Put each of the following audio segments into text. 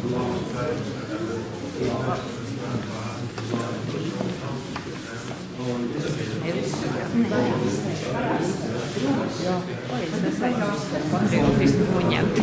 Joo, oli se patriottismi mun niente.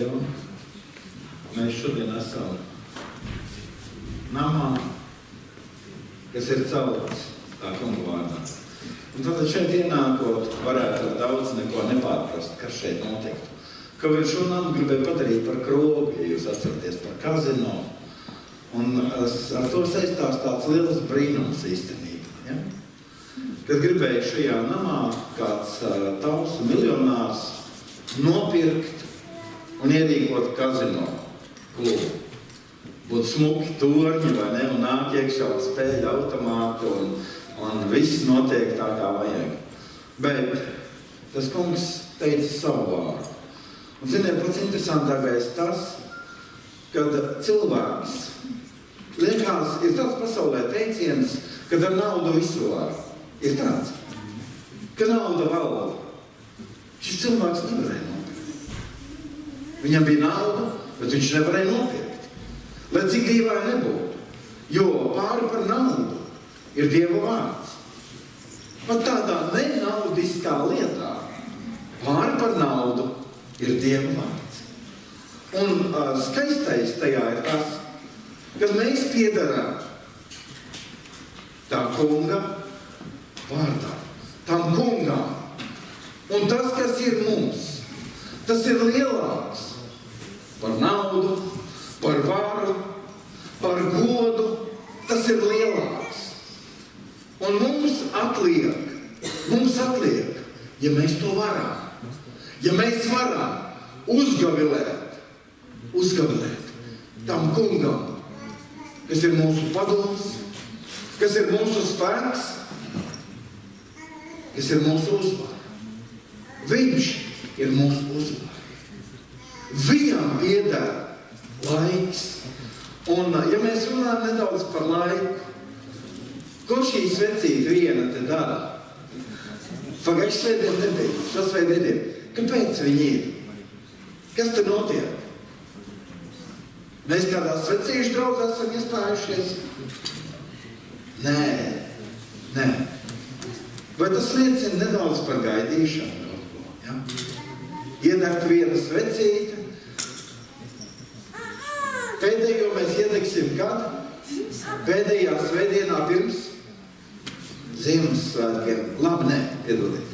jau. Mēs šodien esam namā, kas ir celts tā kunga vārdā. Un tad šeit ienākot varētu daudz neko nepārprast, kas šeit notiktu. Kaut gan šo namu gribēja padarīt par krogu, ja jūs atceraties par kazino. Un ar to saistās tāds liels brīnums īstenībā. Ja? Kad gribēja šajā namā kāds tausu miljonārs nopirkt un ierīkot kazino klubu. Būtu smuki torņi, vai ne, un nāk iekšā spēļu automātu, un viss notiek tā, kā vajag. Bet tas kungs teica savu vārdu. Un ziniet, pats interesantākais tas, kad cilvēks liekas, ir tāds pasaulē teiciens, kad ar naudu visu var. Ir tāds, ka nauda valda. Šis cilvēks nevarēja nopirkt. Viņam bija nauda, bet viņš nevarēja nopirkt. Lai cik dīvaini nebūtu, jo pāri par naudu ir Dieva vārds. Pat tādā nenaudiskā lietā pāri par naudu ir Dieva vārds. Un skaistais tajā ir tas, kad mēs piedarām tā kunga vārdā, tam kungam. Un tas, kas ir mums, tas ir lielāks par naudu, par varu, par godu, tas ir lielāks. Un mums atliek, ja mēs to varam, ja mēs varam uzgavilēt tam kungam, kas ir mūsu padoms, kas ir mūsu spēks, kas ir mūsu uzvara. Viņš ir mūsu uzvara. Viņam pieder laiks. Un, ja mēs runājam nedaudz par laiku, ko šī svecīta viena te dara? Pagājuši svētdien nebija, šo svētdien. Kāpēc viņi ir? Kas te notiek? Mēs kādā svecīšu draudzā esam iestājušies? Nē. Vai tas liecina nedaudz par gaidīšanu? Ja? Iedegt viena svecīta. Pēdējo mēs iedegsim kad? Pēdējā svētdienā pirms Ziemassvētkiem. Labi, piedodiet.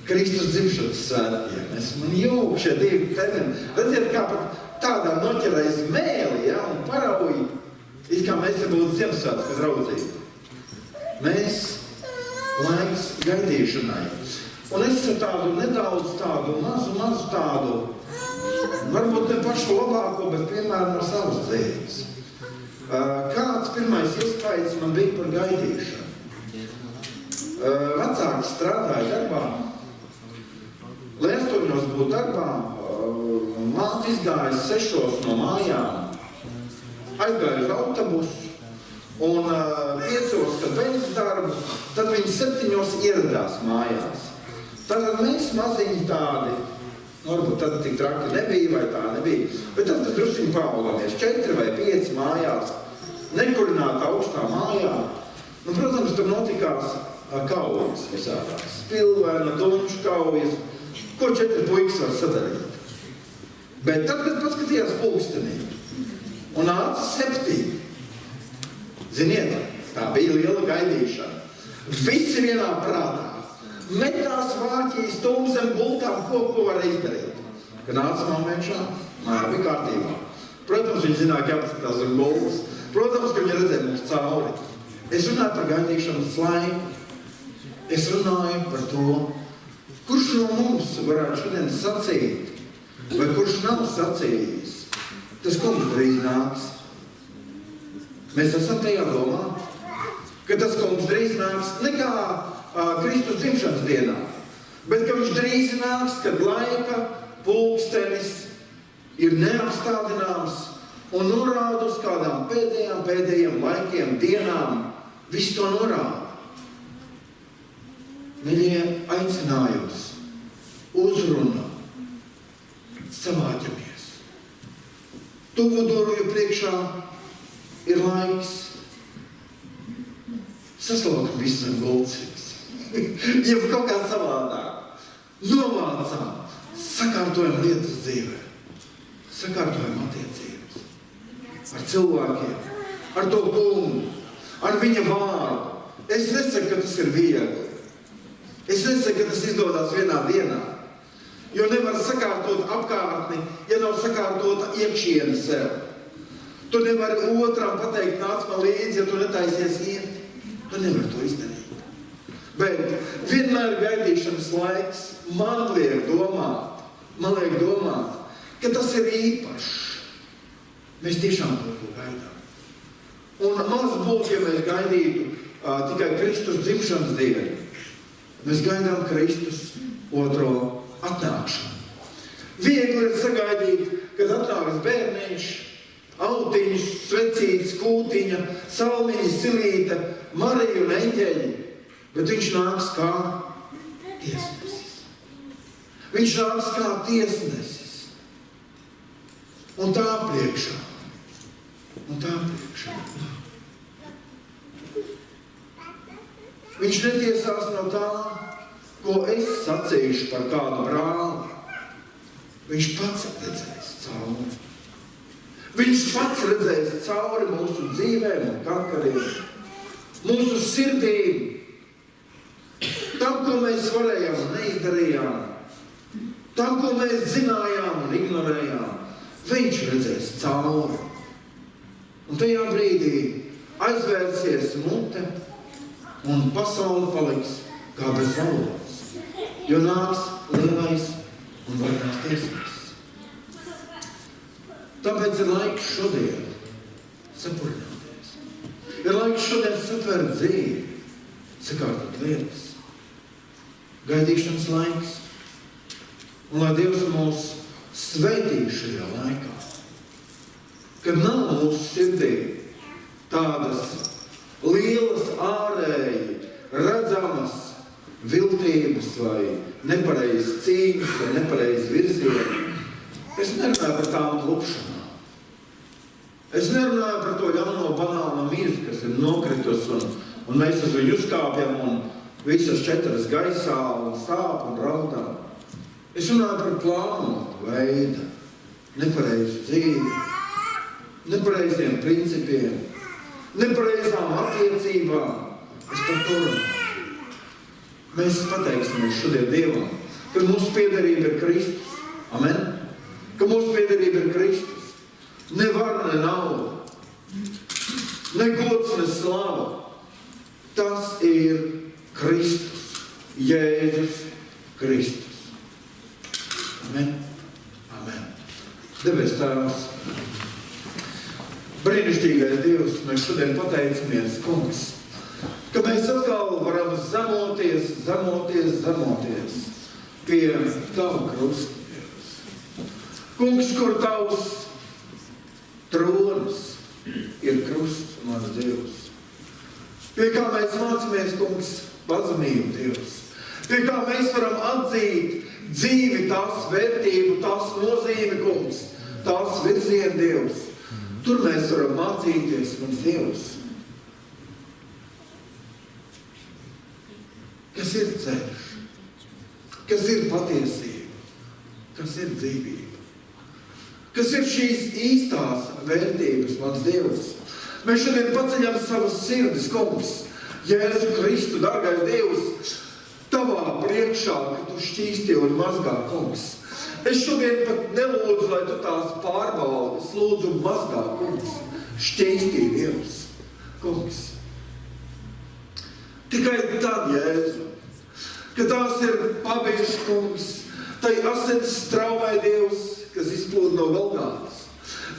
Kristus dzimšanas svētkiem. Mēs man jūg šie divi termini. Redziet, kā pat tādā noķerēs mēli, ja, un parauj, it kā mēs te būtu Ziemassvētku draudzība. Mēs laiks gaidīšanai. Un es tādu nedaudz tādu, mazu tādu, varbūt ne pašu labāko, bet piemēram no savas dzīves. Kāds pirmais iespējas man bija par gaidīšanu? Vecāki strādāja darbā, lai 8 būtu darbā, māte izgājas 6 no mājām, aizgāja uz autobusu, un 5, kad beidz darbu, tad viņi 7 ieradās mājās. Tātad mēs maziņi tādi, varbūt tad tik traki nebija vai tā nebija, bet tad, kad drusciņi paaugamies, 4 vai 5 mājās, nekurināta augstā mājā, nu, protams, tur notikās kaujas visādās, spilvēna, dunču kaujas, ko 4 puikas var sadarīt. Bet tad, kad paskatījās pulkstenī un nāca 7, ziniet, tā bija liela gaidīšana. Visi vienā prātā. Metās vāķīs, zem gultām, ko var izdarīt. Kad nāca mamēkšā, māja bija kārtībā. Protams, viņi zināja, ka jāpaskatās zem gultas. Protams, ka viņi redzēja mums cauri. Es runāju par gaidīšanas laiku. Es runāju par to, kurš no mums varētu šodien sacīt, vai kurš nav sacījis. Tas kungs drīz nāks. Mēs esam tajā domā, ka tas kungs drīz nāks ne kā Kristus dzimšanas dienā, bet ka viņš drīz nāks, kad laika pulkstenis ir neapstādināms un norāda uz kādām pēdējiem laikiem, dienām, visu to norāda. Mīļie, aicinājums, uzruna, savāķamies. Tuvu durvju priekšā ir laiks. Saslaukam visam gulciņas. Jeb kaut kā savādāk. Novācām, sakārtojam lietas dzīvē. sakārtojam attiecības ar cilvēkiem, ar to kungu, ar viņa vārdu. Es nesaku, ka tas ir viegli. Es nesaku, ka tas izdodas vienā dienā. Jo nevar sakārtot apkārtni, ja nav sakārtota iekšiena sev. Tu nevari otram pateikt, nāc man līdzi, ja tu netaisies iet. Tu nevari to izdarīt. Bet vienmēr gaidīšanas laiks man liek domāt, ka tas ir īpašs. Mēs tiešām to gaidām. Un maz būtu, ja mēs gaidītu tikai Kristus dzimšanas dienu. Mēs gaidām Kristus otro atnākšanu. Viegli ir sagaidīt, kad atnāks bērniņš, autiņš, svecītes, kūtiņa, salmiņa, silīte, Marija un eņģeļi, bet viņš nāks kā tiesnesis. Viņš nāks kā tiesnesis. Un tā priekšā. Viņš netiesās no tā, ko es sacīšu par kādu brāli. Viņš pats redzēs cauri. Viņš pats redzēs cauri mūsu dzīvēm un kankariem, mūsu sirdīm, tam, ko mēs varējām un neizdarījām, tam, ko mēs zinājām un ignorējām. Viņš redzēs cauri. Un tajā brīdī aizvērsies mute un pasaule paliks kā bez valodas, jo nāks lielais un varenais tiesnesis. Tāpēc ir laiks šodien sapurināties. Ir laiks šodien satvērt dzīvi, sakārtot lietas. Gaidīšanas laiks. Un lai Dievs mūs sveitī šajā laikā, kad nav mūsu sirdī tādas lielas ārēji redzamas viltības vai nepareizas cīņas vai nepareizas virzieni. Es nerunāju par tām klupšanām. Es nerunāju par to jauno banāno mirzi, kas ir nokritus un mēs uz viņu uzkāpjam un visas 4 gaisā un sāp un raudā. Es runāju par plānotu veidu, nepareizu dzīvi, nepareiziem principiem, nepareizām attiecībām. Es par to runāju. Mēs pateiksimies šodien Dievam, ka mūsu piederība ir Kristus. Amen? Ka mūsu piederība ir Kristus. Ne vara, ne nauda, ne gods, ne slava. Tas ir Kristus, Jēzus Kristus. Amen? Amen. Debes Tēvs, brīnišķīgais Dievs, mēs šodien pateicamies, Kungs, ka mēs atkal varam zemoties pie Tava krusta. Kungs, kur Tavs tronis ir krusts, mans Dievs. Pie kā mēs mācāmies, Kungs, pazemību, Dievs. Pie kā mēs varam atzīt dzīvi, tās vērtību, tās nozīmi, Kungs, tās virzienu, Dievs. Tur mēs varam mācīties, mans Dievs. Kas ir ceļš? Kas ir patiesība? Kas ir dzīvība? Kas ir šīs īstās vērtības, mans Dievs? Mēs šodien paceļam savas sirdis, Kungs, Jēzu Kristu, dargais Dievs, Tavā priekšā, ka Tu šķīsti un mazgā, Kungs. Es šodien pat nelūdzu, lai Tu tās pārbaudas, lūdzu mazgā, Kungs, šķīstī, Dievs, Kungs. Tikai tad, Jēzu, ka tās ir pabijušas, Kungs, tai asins straumē, Dievs, kas izplūda no Golgātas.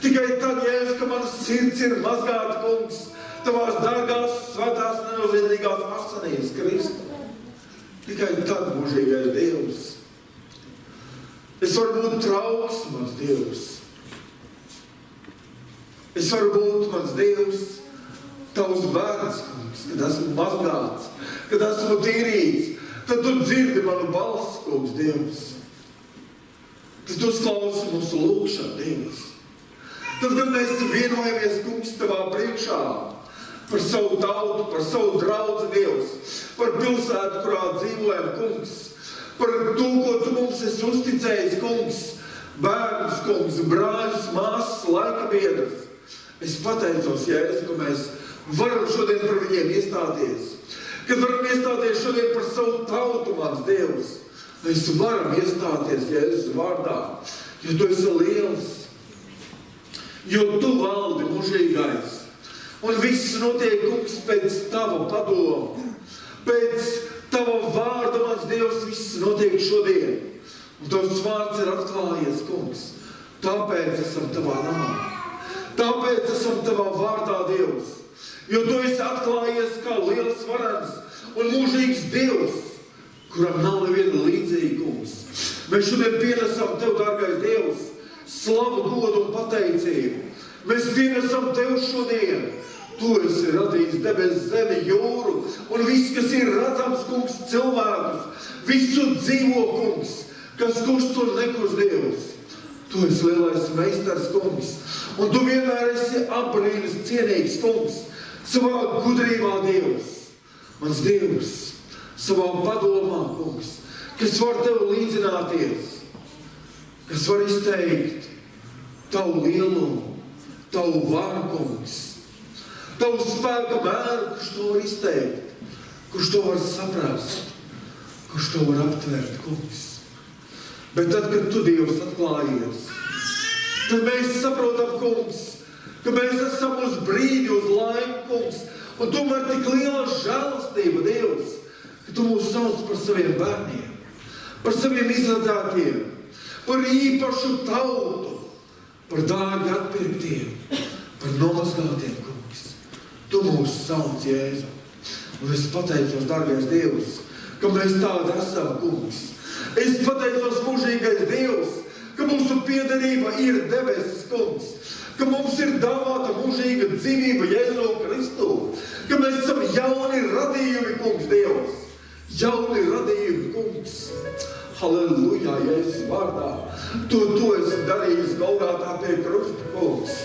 Tikai tad, Jēzus, ka manas sirds ir mazgāta, Kungs, Tavās dārgās, svētās, nenoziedzīgās asinīs, Kristu. Tikai tad, mūžīgais Dievs. Es varu būt trauks, mans Dievs. Es varu būt, mans Dievs, Tavs bērns, Kungs, kad esmu mazgāts, kad esmu tīrīts, tad Tu dzirdi manu balsi, Kungs, Dievs. Tad Tu uzklausi mūsu lūgšanu, Dievs. Tad, kad mēs vienojamies, Kungs, Tavā priekšā par savu tautu, par savu draudzi, Dievs, par pilsētu, kurā dzīvojam, Kungs, par to, ko Tu mums esi uzticējis, Kungs, bērnus, kungs, brāļus, māsas, laika biedrus. Es pateicos, Jēzu, ka mēs varam šodien par viņiem iestāties. Kad varam iestāties šodien par savu tautu, mans Dievs. Mēs varam iestāties Jēzus vārdā, jo tu esi liels, jo tu valdi mūžīgais. Un viss notiek, kungs, pēc tava padomu, pēc tava vārda, mans Dievs, viss notiek šodien. Un tavs vārds ir atklājies, kungs. Tāpēc esam tavā namā. Tāpēc esam tavā vārdā, Dievs. Jo tu esi atklājies kā liels varens un mūžīgs Dievs, kuram nav neviena līdzīga, kungs. Mēs šodien pienesam tev, dārgais Dievs, slavu, godu un pateicību. Mēs pienesam tev šodien. Tu esi radījis debes, zemi, jūru un viss, kas ir redzams, kungs, cilvēkus. Visu dzīvo, kungs, kas kust un nekust, Dievs. Tu esi lielais meistars, kungs. Un tu vienmēr esi apbrīnas cienīgs, kungs, savā gudrībā, Dievs. Mans Dievs, savā padomā, kungs, kas var tev līdzināties, kas var izteikt tavu lielumu, tavu varu, kungs, tavu spēka mēru, kurš to var izteikt, kurš to var saprast, kurš to var aptvert, kungs. Bet tad, kad tu, Dievs, atklājies, tad mēs saprotam, kungs, ka mēs esam uz brīdi, uz laiku, kungs, un tomēr tik liela žēlastība, Dievs, ka tu mūs sauc par saviem bērniem, par saviem izradzētiem, par īpašu tautu, par dārgi atpirktiem, par nomazgātiem, kungs. Tu mūs sauc, Jēzu. Un es pateicos, dārgais Dievs, ka mēs tādi esam, kungs. Es pateicos, mūžīgais Dievs, ka mūsu piederība ir debesis, kungs, ka mums ir dāvāta mūžīga dzīvība Jēzu Kristu, ka mēs esam jauni radījumi, kungs, Dievs. Jauni radījumi, kungs. Halleluja, Jēzus vārdā. Tu esi darījis Golgātā pie krusta, kungs.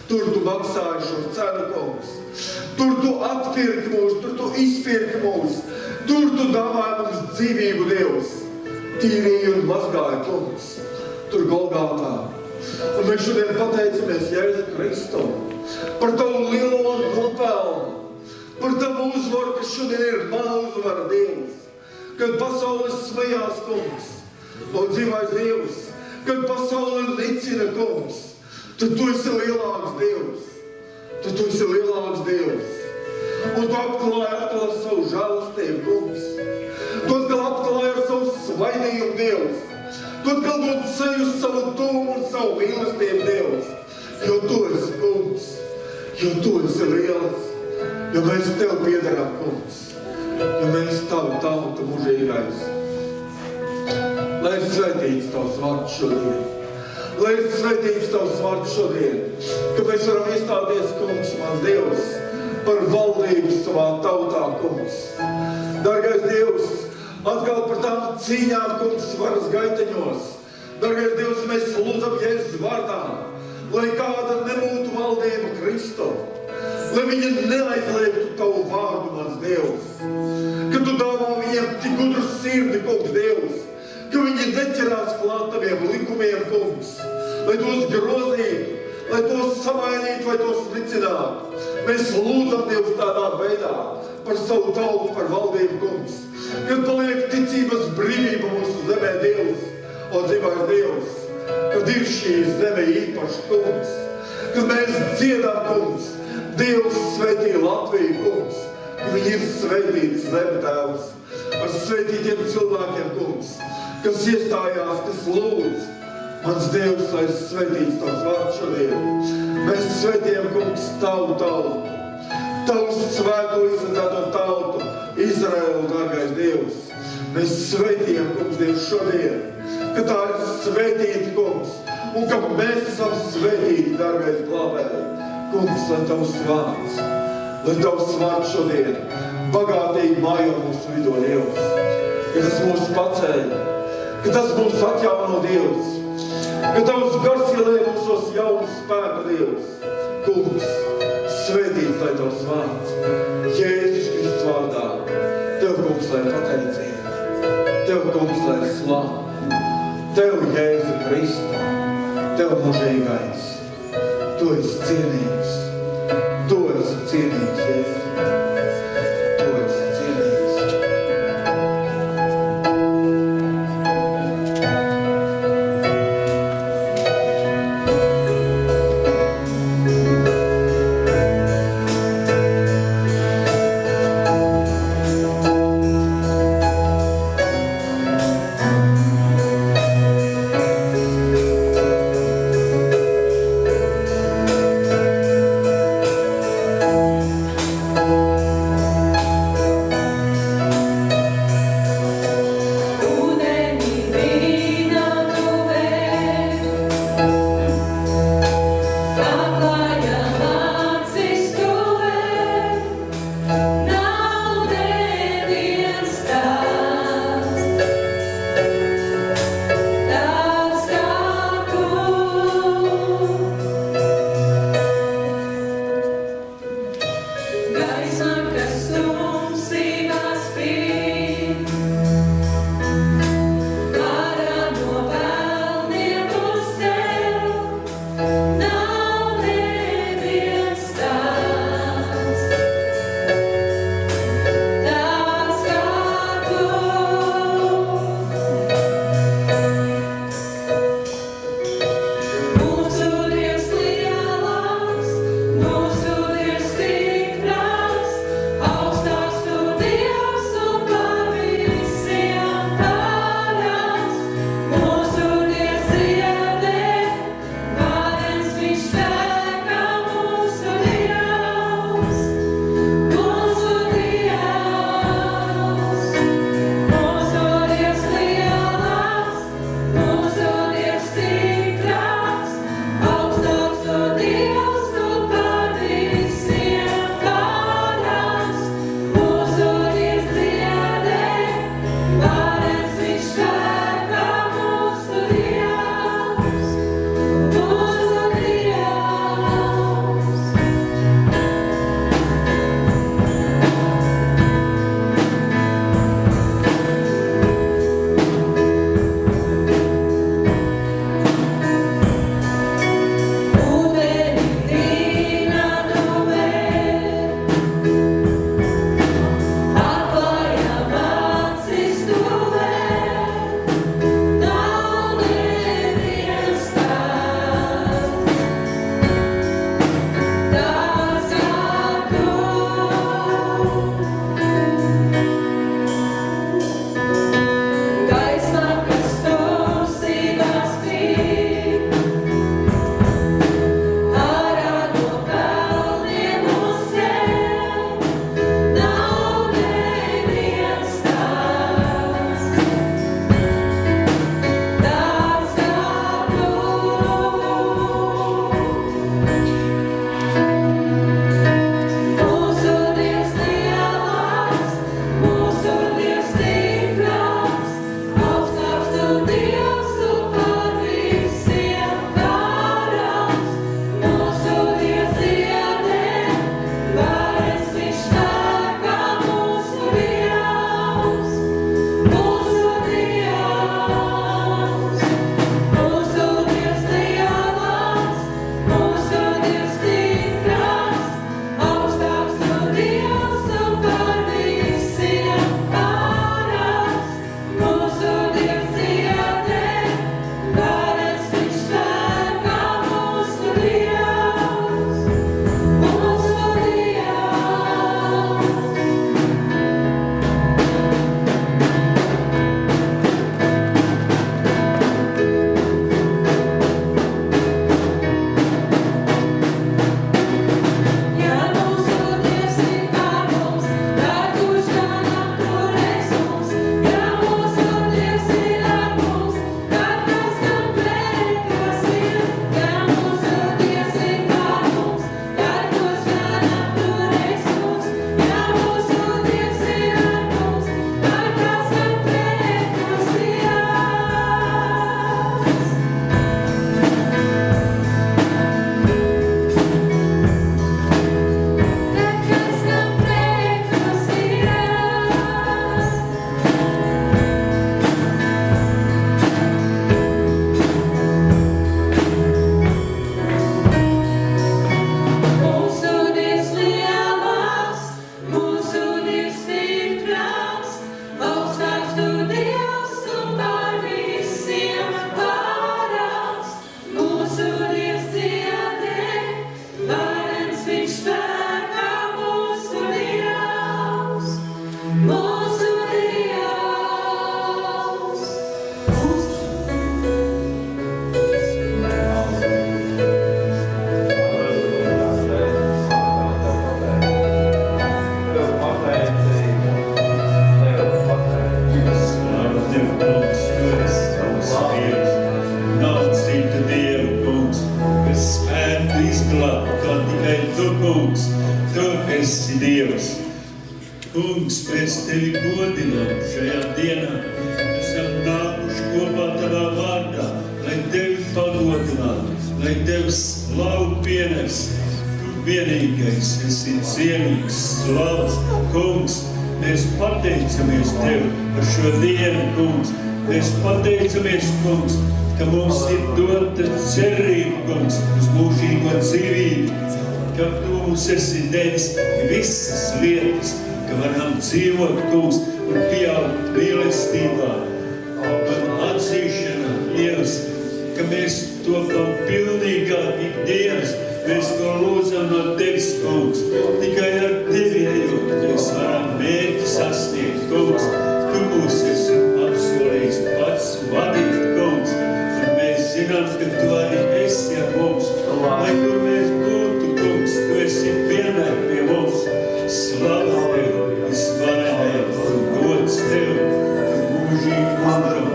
Tur tu maksāji šo cenu, kungs. Tur tu atpirki mūs, tur tu izpirki mūs. Tur tu dāvāji mums dzīvību, Dievs. Tīrīji un mazgāji, kungs. Tur Golgātā. Un mēs šodien pateicamies Jēzu Kristu par tavu lielo nopelnu, par tavu uzvaru, kas šodien ir mana uzvara, Dievs. Kad pasaule smējās, kungs, un dzīvais Dievs, kad pasaule nicina, kungs, tad tu esi lielāks Dievs. Tad tu esi lielāks Dievs. Un tu atklāji atkal savu žēlastību, kungs. Tu atkal atklāji ar savu svaidījumu, Dievs. Tu atkal dod seju savu domu un savu mīlestību, Dievs. Jo tu esi, kungs. Jo tu esi liels. Jo mēs tev piederam, kungs. Jo mēs tavu tautu mūžīgais. Lai ir svētīts tavs vārds šodien. Lai ir svētīts tavs vārds šodien. Ka mēs varam iestāties, kungs, mans Dievs, par valdību savā tautā, kungs. Dargais Dievs, atkal par tām cīņām, kungs, varas gaiteņos. Dargais Dievs, mēs lūdzam Jēzus vārdā, lai kāda nebūtu valdība Kristu, lai viņi neaizliegtu tavu vārdu, mans Dievs. Ka tu dāvā viņiem tik gudru sirdi, kungs, Dievs, ka viņi neķerās klāt taviem likumiem, kungs, lai tos grozītu, lai tos samainītu, lai tos nicinātu. Mēs lūdzam Dievs tādā veidā par savu tautu, par valdību, kungs. Kad paliek ticības brīvība mūsu zemē, Dievs, o dzīvais Dievs, kad ir šī zeme īpaši, kungs, kad mēs dziedām, kungs, Dievs svētī Latviju, kungs, ka viņi ir svētīts zemtēvs ar svētītiem cilvēkiem, kungs, kas iestājās, kas lūdz. Mans Dievs, lai svētīts tavs vārds šodien. Mēs svētījam, kungs, tavu tautu, tavu svēto izredzēto tautu, Izraēlu, dārgais Dievs. Mēs svētījam, kungs, Dievs, šodien, ka tā ir svētīta, kungs, un ka mēs esam svētīti, dārgais glābēji. Kungs, lai tavs vārds šodien bagātīgi mājo mūsu vidū, Dievs, ka tas mūs paceļ, ka tas mūs atjauno, Dievs, ka tavs gars ielēja mūsos jaunu spēku, Dievs. Kungs, svētīts, lai tavs vārds, Jēzus Kristus vārdā. Tev, kungs, lai pateicība, tev, kungs, lai slāva, Tev, Jēzu Kristu, Tev mūžīgais, Tu esi cienīgs, Tu esi cienīgs, Jēzu, Tu esi cienīgs. mēs Tevi godinām šajā dienā. Esam nākuši kopā Tavā vārdā, lai Tevi pagodinātu, lai Tevi slavu pienes. Tu vienīgais esi cienīgs, slavs, kungs. Mēs pateicamies Tev par šo dienu, kungs. Mēs pateicamies, kungs, ka mums ir dota cerība, kungs, uz mūžīgo dzīvību, ka Tu mums esi devis visas lietas, ka varam dzīvot, kungs, un pieaugt mīlestībā un atzīšanā, Dievs, ka mēs topam pilnīgāk ikdienas. Mēs to lūdzam no Tevis, kungs. Tikai ar Tevi ejot, mēs varam mērķi sasniegt, kungs. Tu mūs esi apsolījis pats vadīt, kungs. Un mēs zinām, ka Tu arī esi ar mums. Lai kur mēs būtu, kungs, Tu esi vienmēr pie mums. Slava Tev, visvarenais un gods Tev. Tu mūžīgi mūžam,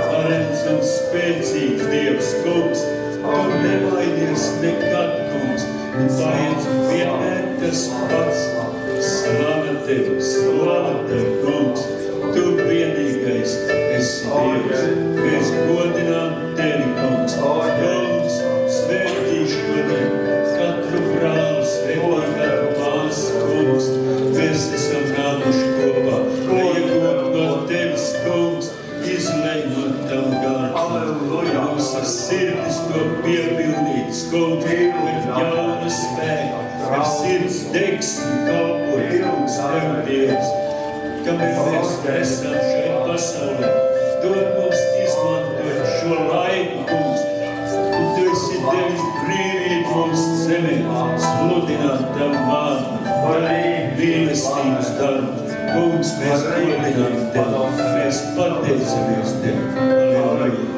varens un spēcīgs Dievs, kungs. Tu nevainies nekad, kungs. Un paiet vienmēr tas pats. Slava Tev, kungs. Tu vienīgais esi Dievs. Mēs godinām Tevi, kungs. Kungs, svētī šodien katru brāli, svētī katru māsu, kungs. Mēs esam nākuši kopā, lai iegūtu no Tevis, kungs, izlej no Tavu gārtu. Lai mūsu sirdis to piepildītas, kungs, ar jaunu spēku, ar sirds degsmi kalpot, kungs, Tev, Dievs. Kamēr mēs esam šeit pasaulē, dod mums izmantot šo laiku, kungs, un Tu esi devis brīvību mums zemē, sludināt Tavu vārdu, darīt mīlestības darbu. Kungs, mēs godinām Tevi, mēs pateicamies Tevi. Halleluja.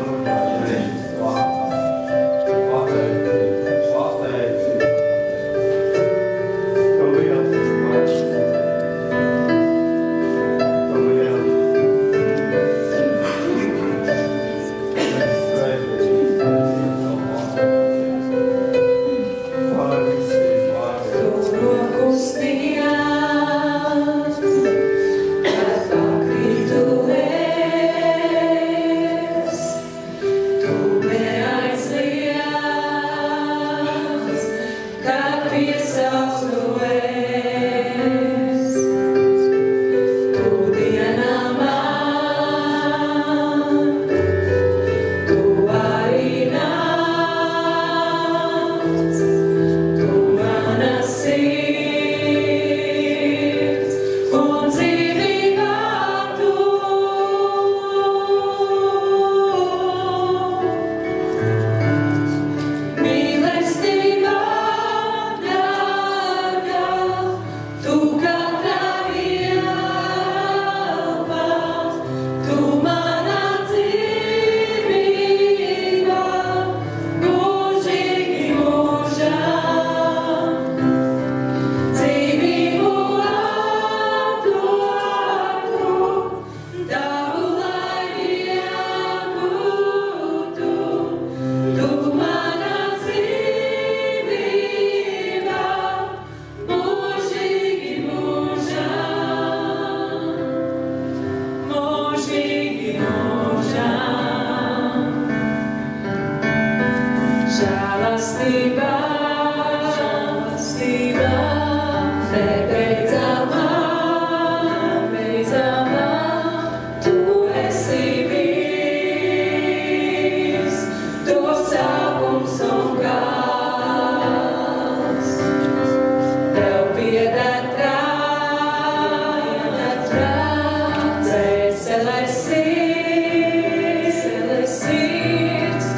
Celestials,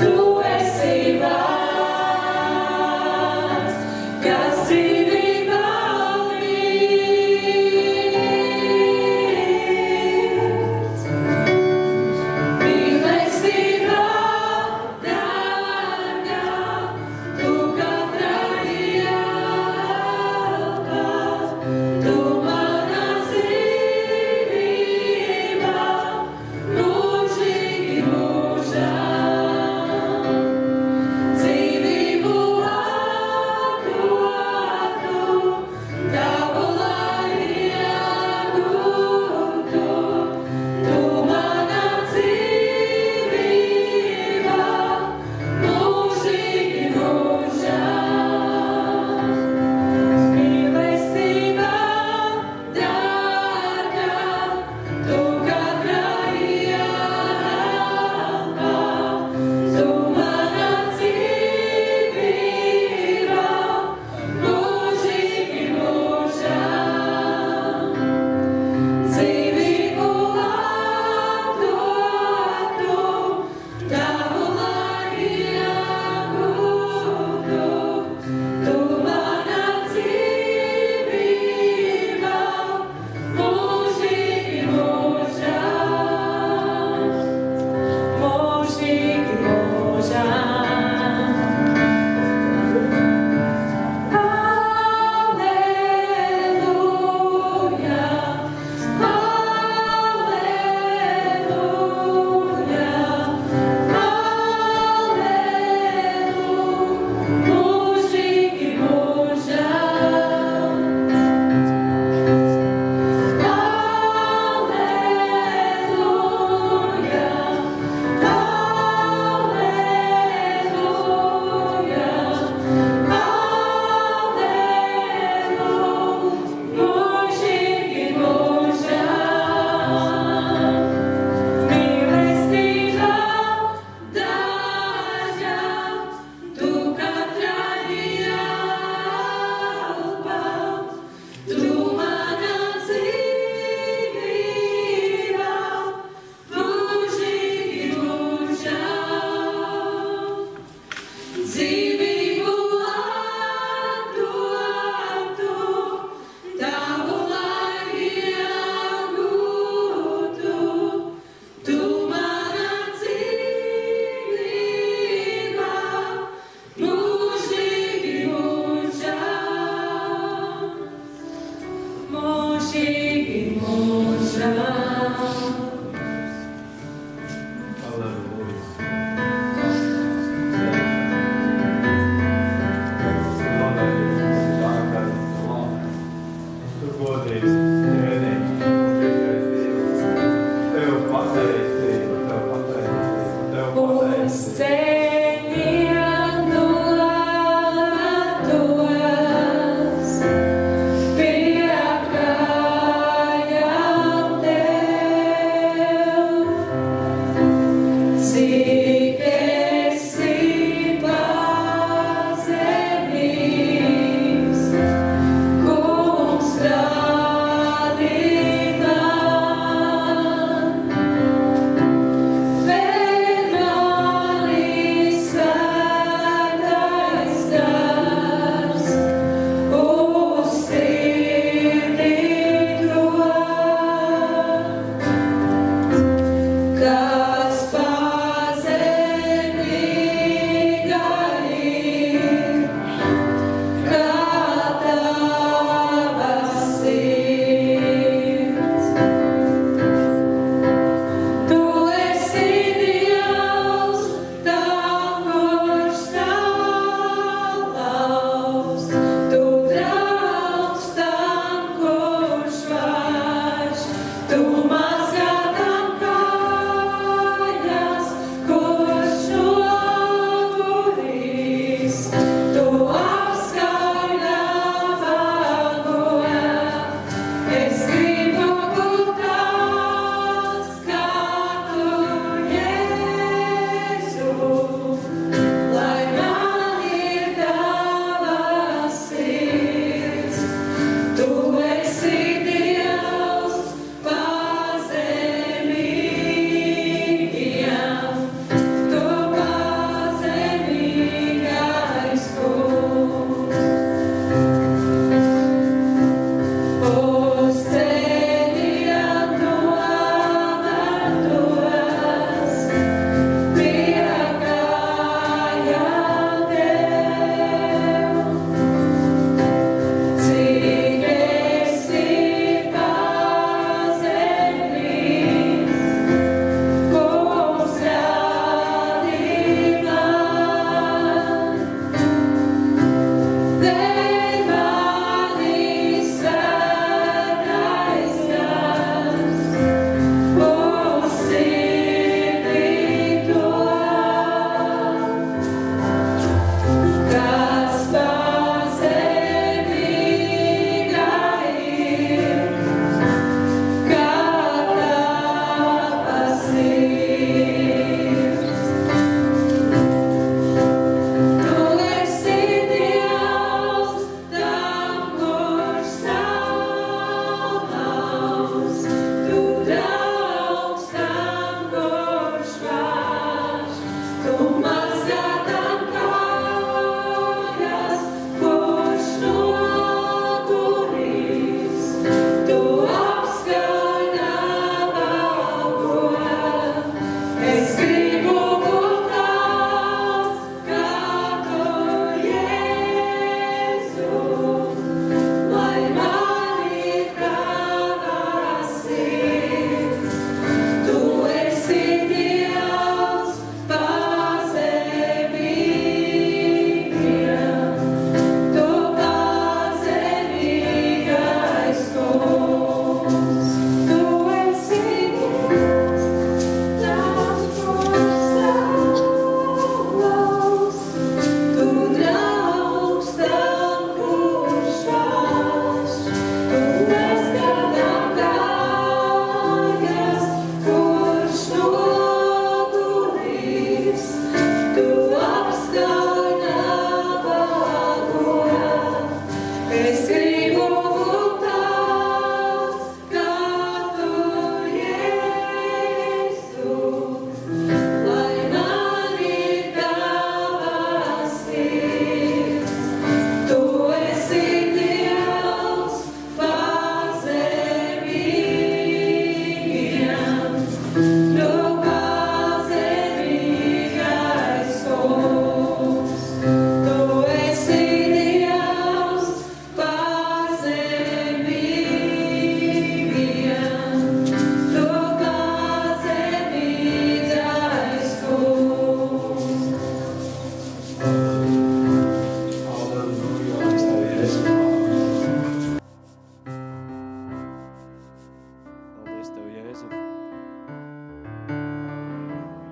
tu esi vārds.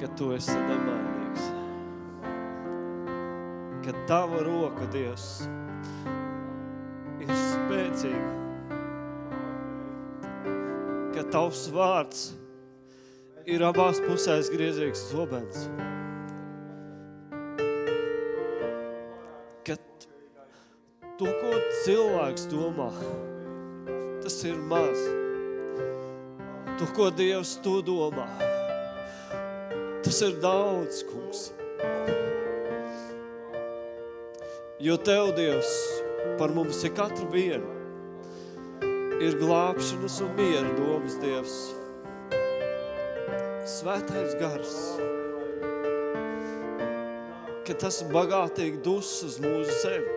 ka Tu esi nemainīgs. Ka Tava roka, Dievs, ir spēcīga. Ka Tavs vārds ir abās pusēs griezīgs zobens. Ka to, ko cilvēks domā, tas ir maz. To, ko Dievs Tu domā, tas ir daudz, kungs. Jo Tev, Dievs, par mums ir katru vienu. Ir glābšanas un miera domas, Dievs. Svētais gars. Ka tas bagātīgi dus uz mūsu sevi.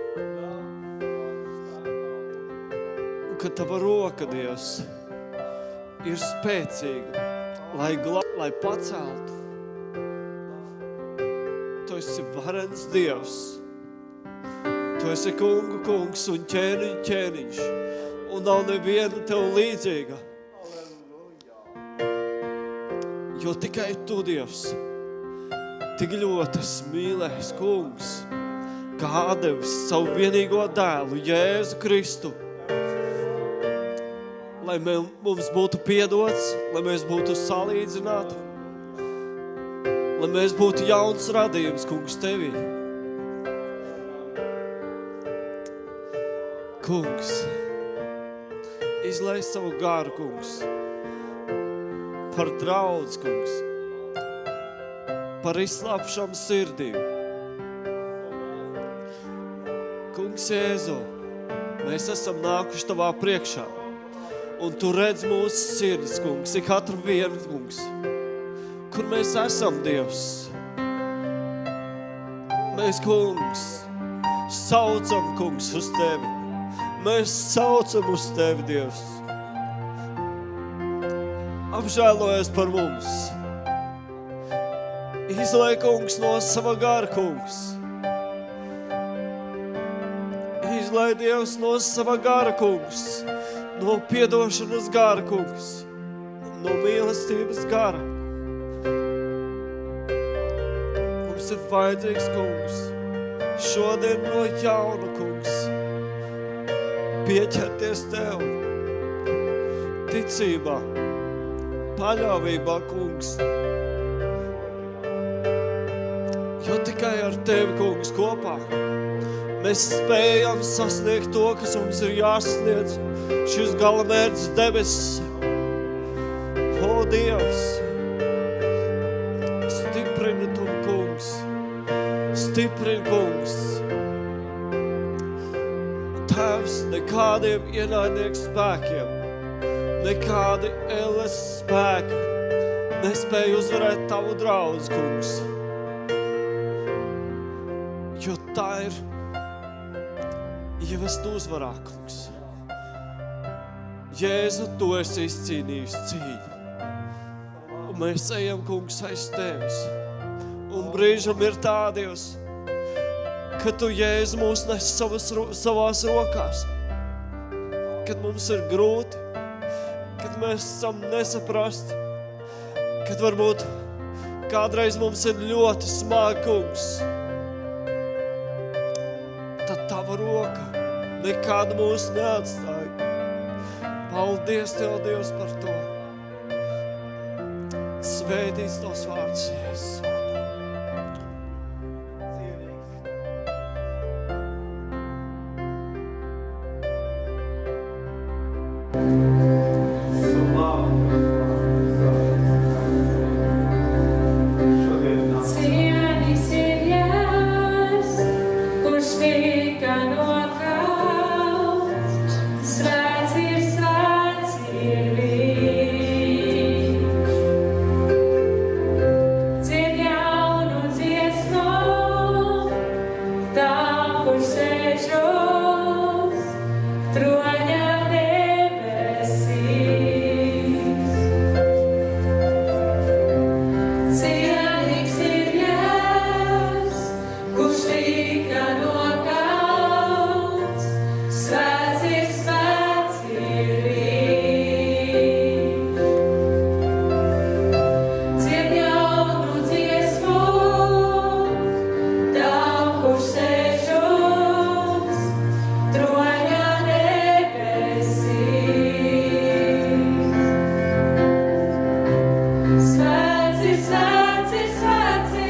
Un ka Tava roka, Dievs, ir spēcīga, lai paceltu. Tu esi varens Dievs. Tu esi kungu kungs un ķēniņu ķēniņš. Un nav neviena Tev līdzīga. Jo tikai Tu, Dievs, tik ļoti esi mīlējis kungs, kā atdevis savu vienīgo dēlu, Jēzu Kristu, lai mums būtu piedots, lai mēs būtu salīdzināti, lai mēs būtu jauns radījums, kungs, Tevī. Kungs, izlai savu garu, kungs, par draudz, kungs, par izslāpšanu sirdīm. Kungs Jēzu, mēs esam nākuši Tavā priekšā, un Tu redz mūsu sirdis, kungs, ir katru vienu, kungs, kur mēs esam, Dievs. Mēs, kungs, saucam, kungs, uz Tevi. Mēs saucam uz Tevi, Dievs. Apžēlojies par mums. Izlai, kungs, no sava gara, kungs. Izlai, Dievs, no sava gara, kungs. No piedošanas gara, kungs. No mīlestības gara. Mums ir vajadzīgs, kungs. Šodien no jauna, kungs. Pieķerties Tev. Ticībā. Paļāvībā, kungs. Jo tikai ar Tevi, kungs, kopā mēs spējam sasniegt to, kas mums ir jāsasniedz. Šis galamērķis debesis. O, Dievs! Stiprini Tu, kungs! Stiprini, kungs! Tēvs, nekādiem ienaidnieku spēkiem, nekādi elles spēki nespēja uzvarēt Tavu draudz, kungs. Jo tā ir ievest uzvarā, kungs. Jēzu, Tu esi izcīnījis cīņu. Un mēs ejam, kungs, aiz Tevis. Un brīžam ir tā, Dievs, ka Tu, Jēzu, mūs nes savās rokās. Kad mums ir grūti, kad mēs esam nesaprasti, kad varbūt kādreiz mums ir ļoti smagi, kungs. Tad Tava roka nekad mūs neatstāja. Paldies Tev, Dievs, par to. Svētīts Tavs vārds, Jēzus. Dzied Svēts ir, svēts ir, svēts ir,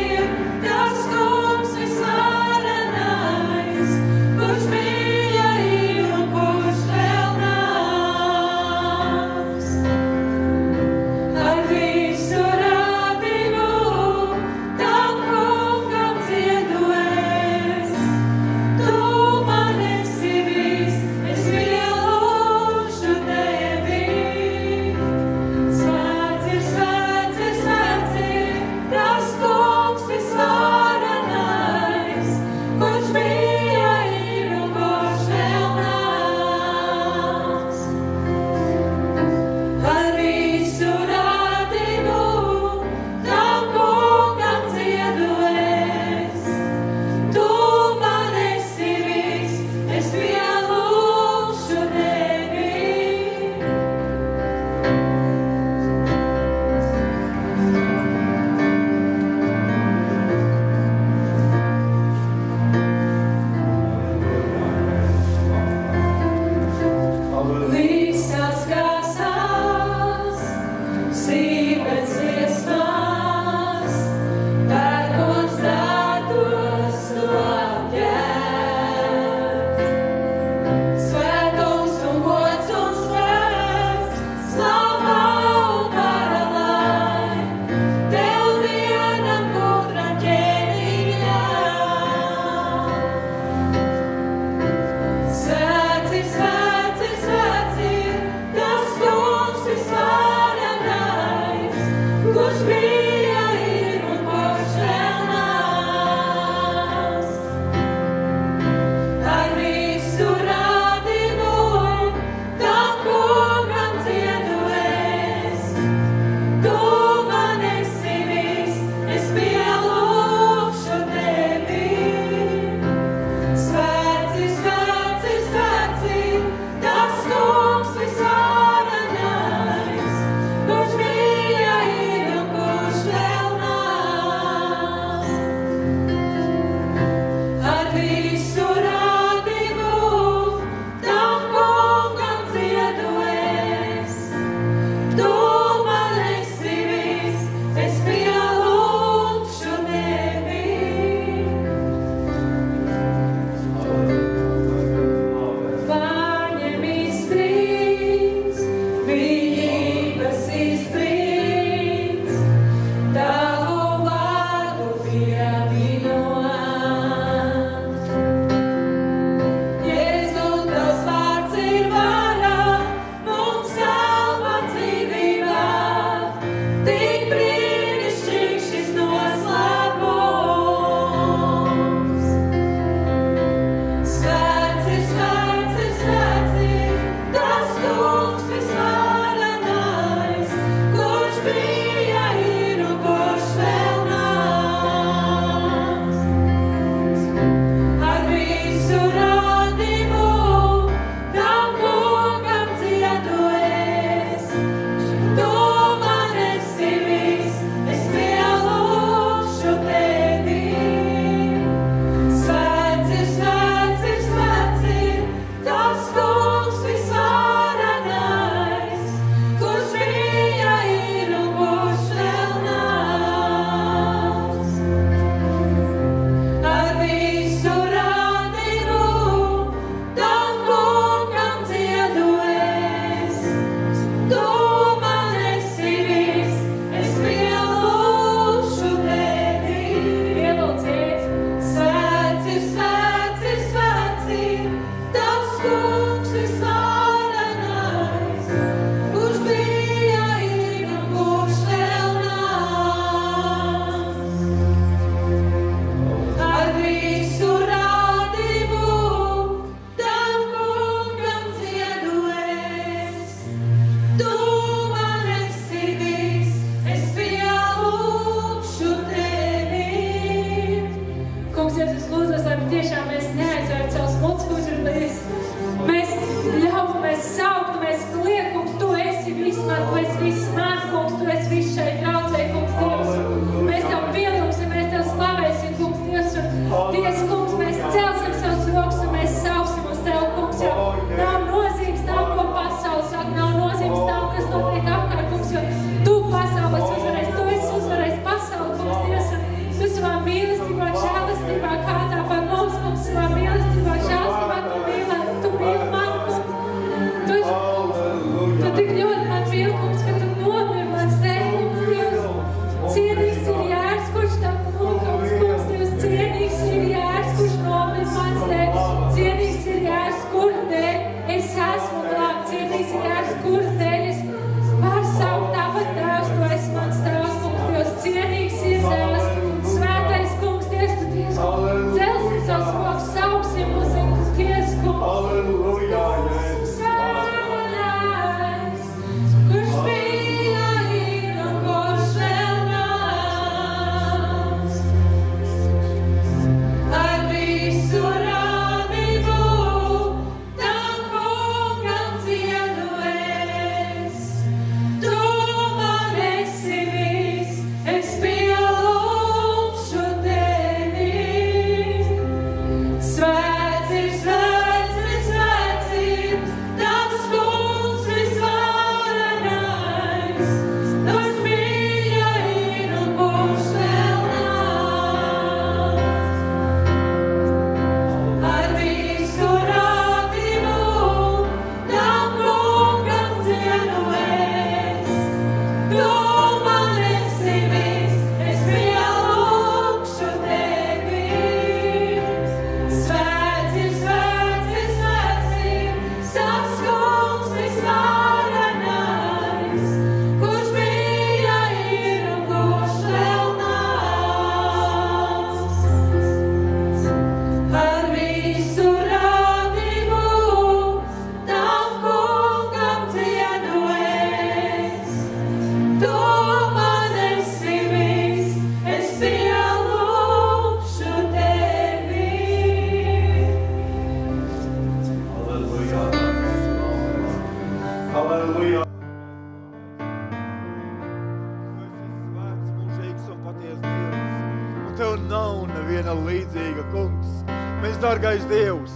patiesa Dievs. Un Tev nav neviena līdzīga, kungs. Mēs, dārgais Dievs,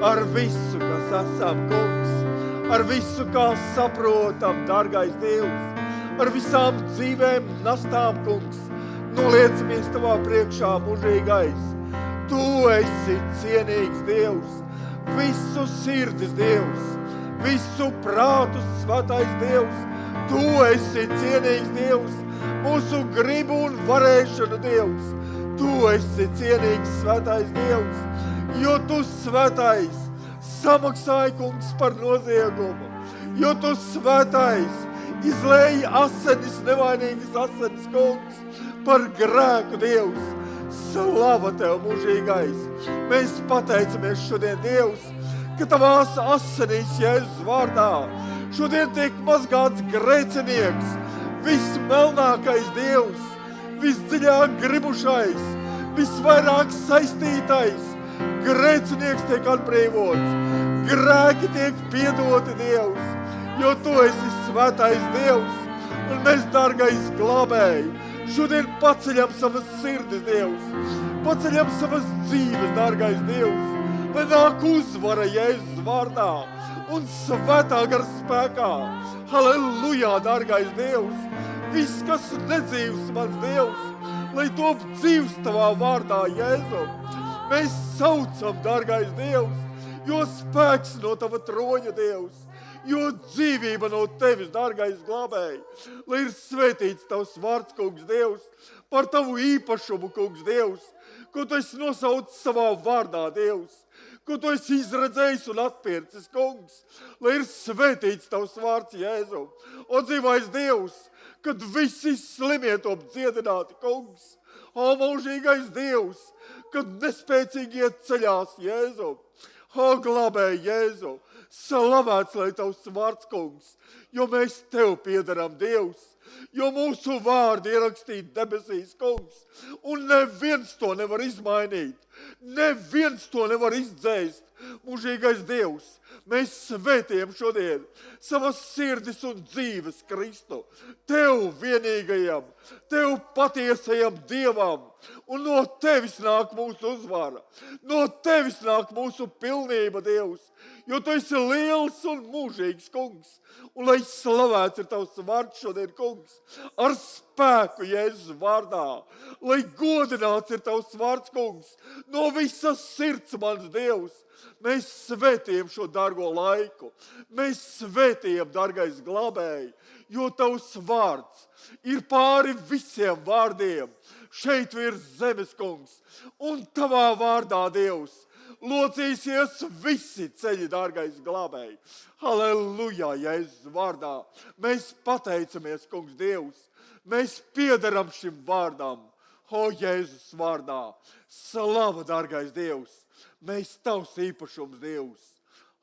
ar visu, kas esam, kungs, ar visu, kā saprotam, dārgais Dievs, ar visām dzīvēm nastām, kungs, noliecamies Tavā priekšā mūžīgais. Tu esi cienīgs Dievs, visu sirdis Dievs, visu prātu svētais Dievs. Tu esi cienīgs Dievs, mūsu gribu un varēšanu Dievs. Tu esi cienīgs svētais Dievs, jo Tu svētais samaksāji, kungs, par noziegumu, jo Tu svētais izlēji asinis, nevainīgas asinis, kungs, par grēku Dievs. Slava Tev mūžīgais. Mēs pateicamies šodien, Dievs, ka Tavās asinīs Jēzus vārdā šodien tiek mazgāts grēcinieks, vismelnākais Dievs, visdziļāk gribušais, visvairāk saistītais. Grēcinieks tiek atbrīvots, grēki tiek piedoti, Dievs, jo Tu esi svētais Dievs, un mēs, dārgais glābēji, šodien paceļam savas sirdis, Dievs, paceļam savas dzīves, dārgais Dievs, lai nāk uzvara Jēzus vārdā un svētā gara spēkā. Halleluja, dārgais Dievs! Viss, kas nedzīvs, mans Dievs, lai top dzīvs Tavā vārdā, Jēzu. Mēs saucam, dārgais Dievs, jo spēks no Tava troņa, Dievs, jo dzīvība no Tevis, dārgais glābēji, lai ir svētīts Tavs vārds, kungs, Dievs, par Tavu īpašumu, kungs, Dievs, ko Tu esi nosaucis savā vārdā, Dievs, ko Tu esi izredzējis un atpircis, kungs, lai ir svētīts Tavs vārds, Jēzu. O dzīvais Dievs, kad visi slimie top dziedināti, kungs, o mūžīgais Dievs, kad nespēcīgie ceļās, Jēzu, o glābēji, Jēzu, slavēts, lai Tavs vārds, kungs, jo mēs Tev piederam, Dievs, jo mūsu vārdi ierakstīti debesīs, kungs, un neviens to nevar izmainīt, neviens to nevar izdzēst. Mūžīgais Dievs, mēs svētījam šodien savas sirdis un dzīves Kristu, Tev vienīgajam, Tev patiesajam Dievam, un no Tevis nāk mūsu uzvara, no Tevis nāk mūsu pilnība, Dievs, jo Tu esi liels un mūžīgs, kungs, un lai slavēts ir Tavs vārds šodien, kungs, ar spēku Jēzus vārdā, lai godināts ir Tavs vārds, kungs, no visas sirds, mans Dievs. Mēs svētījam šo dārgo laiku, mēs svētījam, dārgais glābēji, jo Tavs vārds ir pāri visiem vārdiem, šeit virs zemes, kungs, un Tavā vārdā, Dievs, locīsies visi ceļi, dārgais glābēji. Halleluja, Jēzus vārdā. Mēs pateicamies, kungs, Dievs, mēs piederam šim vārdam, o Jēzus vārdā. Slava, dārgais Dievs, mēs Tavs īpašums, Dievs.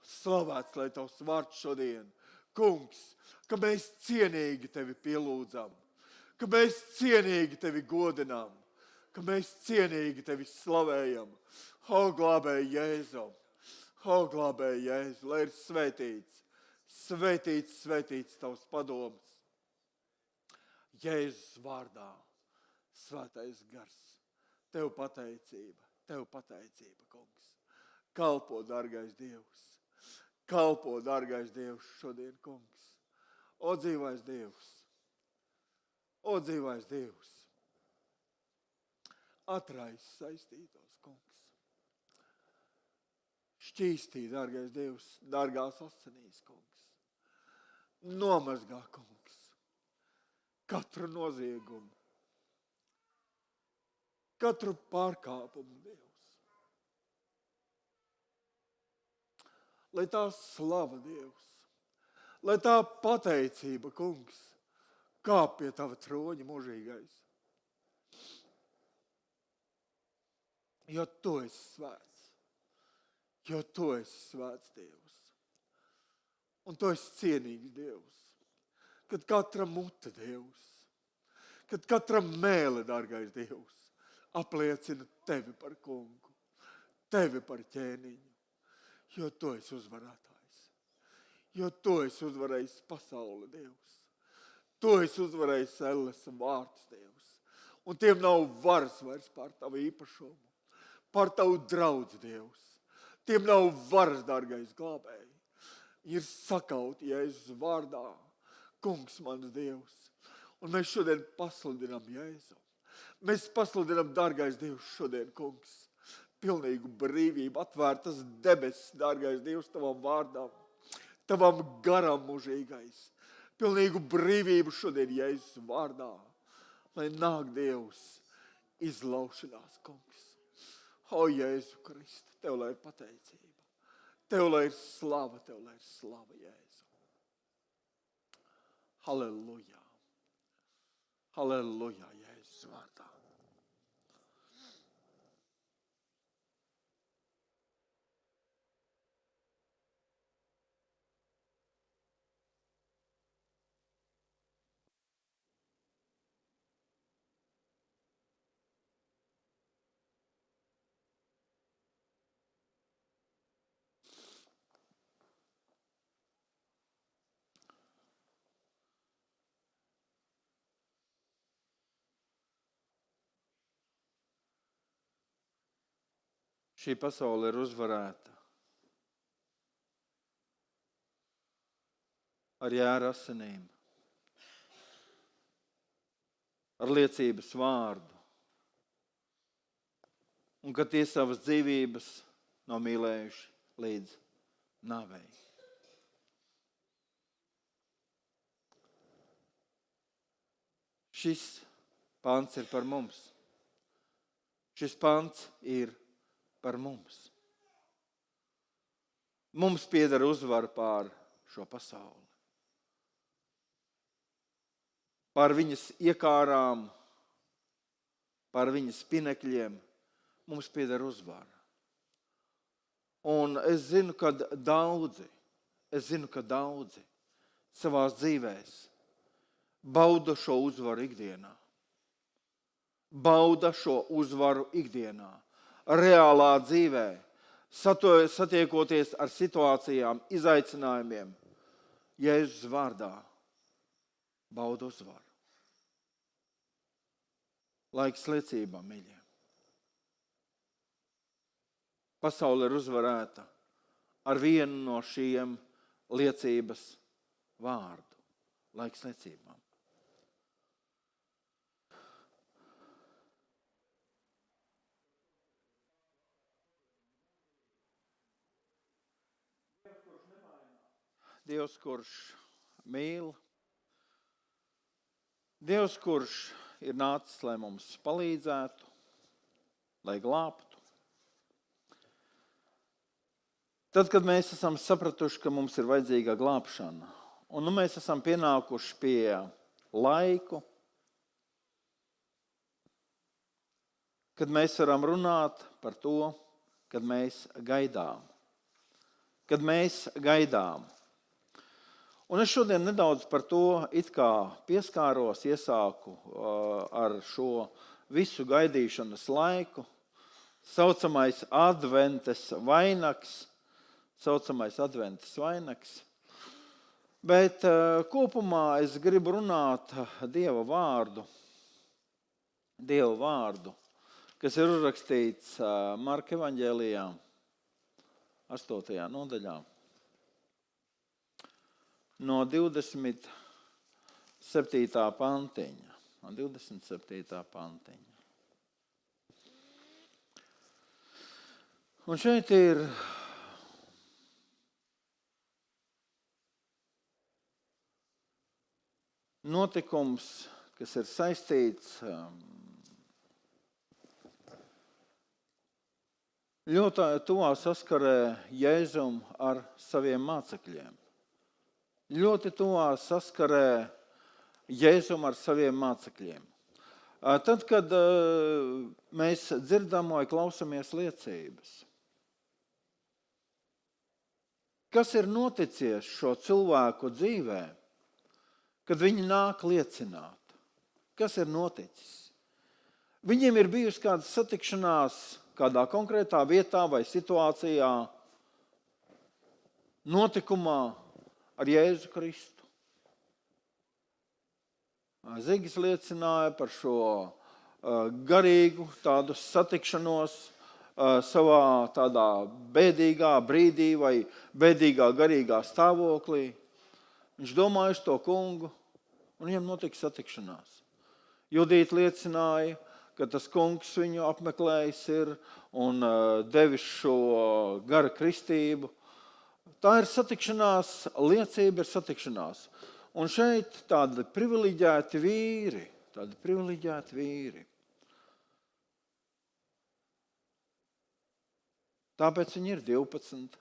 Slavēts, lai Tavs vārds šodien, kungs, ka mēs cienīgi Tevi pielūdzam, ka mēs cienīgi Tevi godinām, ka mēs cienīgi Tevi slavējam. O glābēji Jēzu, o glābēji Jēzu, lai ir svētīts, svētīts, svētīts Tavs padoms. Jēzus vārdā, svētais gars, Tev pateicība, kungs. Kalpo, dārgais Dievs, kalpo, dārgais Dievs, šodien, kungs. O dzīvais Dievs, o dzīvais Dievs, atrais saistītos, kungs. Šķīstī, dārgais Dievs, dārgās asinīs, kungs. Nomazgā, kungs, katru noziegumu, katru pārkāpumu, Dievs. Lai tā slava, Dievs, lai tā pateicība, kungs, kāp pie Tava troņa mūžīgais. Jo Tu esi svēts. Jo Tu esi svēts, Dievs, un Tu esi cienīgs, Dievs, kad katra mute, Dievs, kad katra mēle, dārgais Dievs, apliecina Tevi par kungu, Tevi par ķēniņu, jo Tu esi uzvarētājs, jo Tu esi uzvarējis pasauli, Dievs, Tu esi uzvarējis elles vārtus, Dievs, Un tiem nav varas vairs pār tavu īpašumu, pār tavu draudz, Dievs. Tiem nav varas, dārgais glābēji. Ir sakauti Jēzus vārdā, kungs mans Dievs. Un mēs šodien pasludinām Jēzu. Mēs pasludinām, dārgais Dievs, šodien, kungs, pilnīgu brīvību, atvērtas debesis, dārgais Dievs, tavam vārdam, tavam garam mūžīgais. Pilnīgu brīvību šodien Jēzus vārdā. Lai nāk Dievs izlaušanās, kungs. O, Jēzu Kristu, tev lai ir pateicība. Tev lai ir slava, Jēzu. Halleluja. Halleluja, Jēzus vārdā. Šī pasaule ir uzvarēta ar jēra asinīm, ar liecības vārdu, un ka tie savas dzīvības nav mīlējuši līdz nāvei. Šis pants ir par mums. Šis pants ir par mums. Mums pieder uzvara pār šo pasauli. Pār viņas iekārām, pār viņas pinekļiem mums pieder uzvara. Un es zinu, ka daudzi savās dzīvēs bauda šo uzvaru ikdienā. Bauda šo uzvaru ikdienā. Reālā dzīvē, satiekoties ar situācijām, izaicinājumiem, Jēzus vārdā bauda uzvaru. Laiks liecībām, mīļie. Pasaule ir uzvarēta ar vienu no šiem liecības vārdu. Laiks liecībām. Dievs, kurš mīl, Dievs, kurš ir nācis, lai mums palīdzētu, lai glābtu. Tad, kad mēs esam sapratuši, ka mums ir vajadzīga glābšana, un mēs esam pienākuši pie laiku, kad mēs varam runāt par to, kad mēs gaidām. Kad mēs gaidām. Un es šodien nedaudz par to it kā pieskāros, iesāku ar šo visu gaidīšanas laiku, saucamais adventes vainags, bet kopumā es gribu runāt Dieva vārdu, kas ir uzrakstīts Marka evaņģēlijā 8. nodaļā. No 27. pantiņa. Un šeit ir notikums, kas ir saistīts ļoti tuvā saskarē Jēzum ar saviem mācekļiem. Ļoti tuvā saskarē Jēzum ar saviem mācekļiem. Tad, kad mēs dzirdam vai klausamies liecības, kas ir noticies šo cilvēku dzīvē, kad viņi nāk liecināt? Kas ir noticis? Viņiem ir bijusi kāda satikšanās kādā konkrētā vietā vai situācijā, notikumā ar Jēzu Kristu. Zigis liecināja par šo garīgu tādu satikšanos savā tādā bēdīgā brīdī vai bēdīgā garīgā stāvoklī. Viņš domāja uz to kungu, un viņam notika satikšanās. Judīte liecināja, ka tas kungs viņu apmeklējis ir un devis šo gara kristību. Tā ir satikšanās, liecība ir satikšanās. Un šeit tādi privileģēti vīri. Tāpēc viņi ir 12,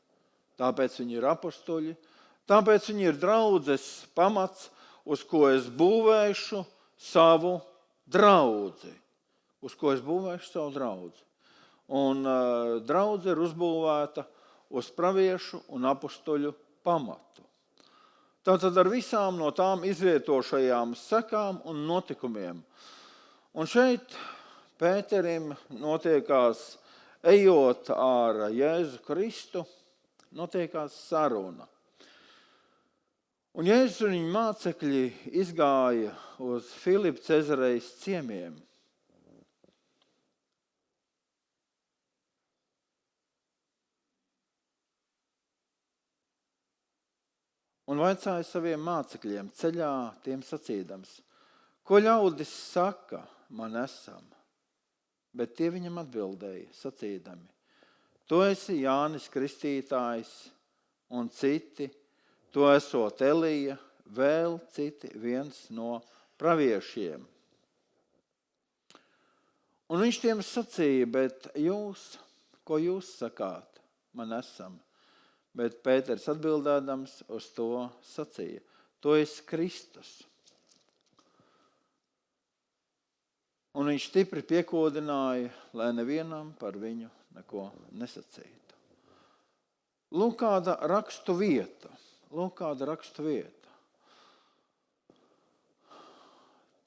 tāpēc viņi ir apostoļi, tāpēc viņi ir draudzes pamats, uz ko es būvēšu savu draudzi. Un draudze ir uzbūvēta uz praviešu un apostoļu pamatu. Tātad ar visām no tām izvietošajām sekām un notikumiem. Un šeit Pēterim notiekās, ejot ar Jēzu Kristu, notiekās saruna. Un Jēzus un viņa mācekļi izgāja uz Filipa Cezarejas ciemiem. Un vaicāja saviem mācekļiem ceļā tiem sacīdams, ko ļaudis saka, man esam. Bet tie viņam atbildēja, sacīdami, tu esi Jānis Kristītājs, un citi, tu esot Elija, vēl citi viens no praviešiem. Un viņš tiem sacīja, bet jūs, ko jūs sakāt, man esam. Bet Pēters atbildēdams uz to sacīja, tu esi Kristus. Un viņš stipri piekodināja, lai nevienam par viņu neko nesacītu. Lūk, kāda rakstu vieta.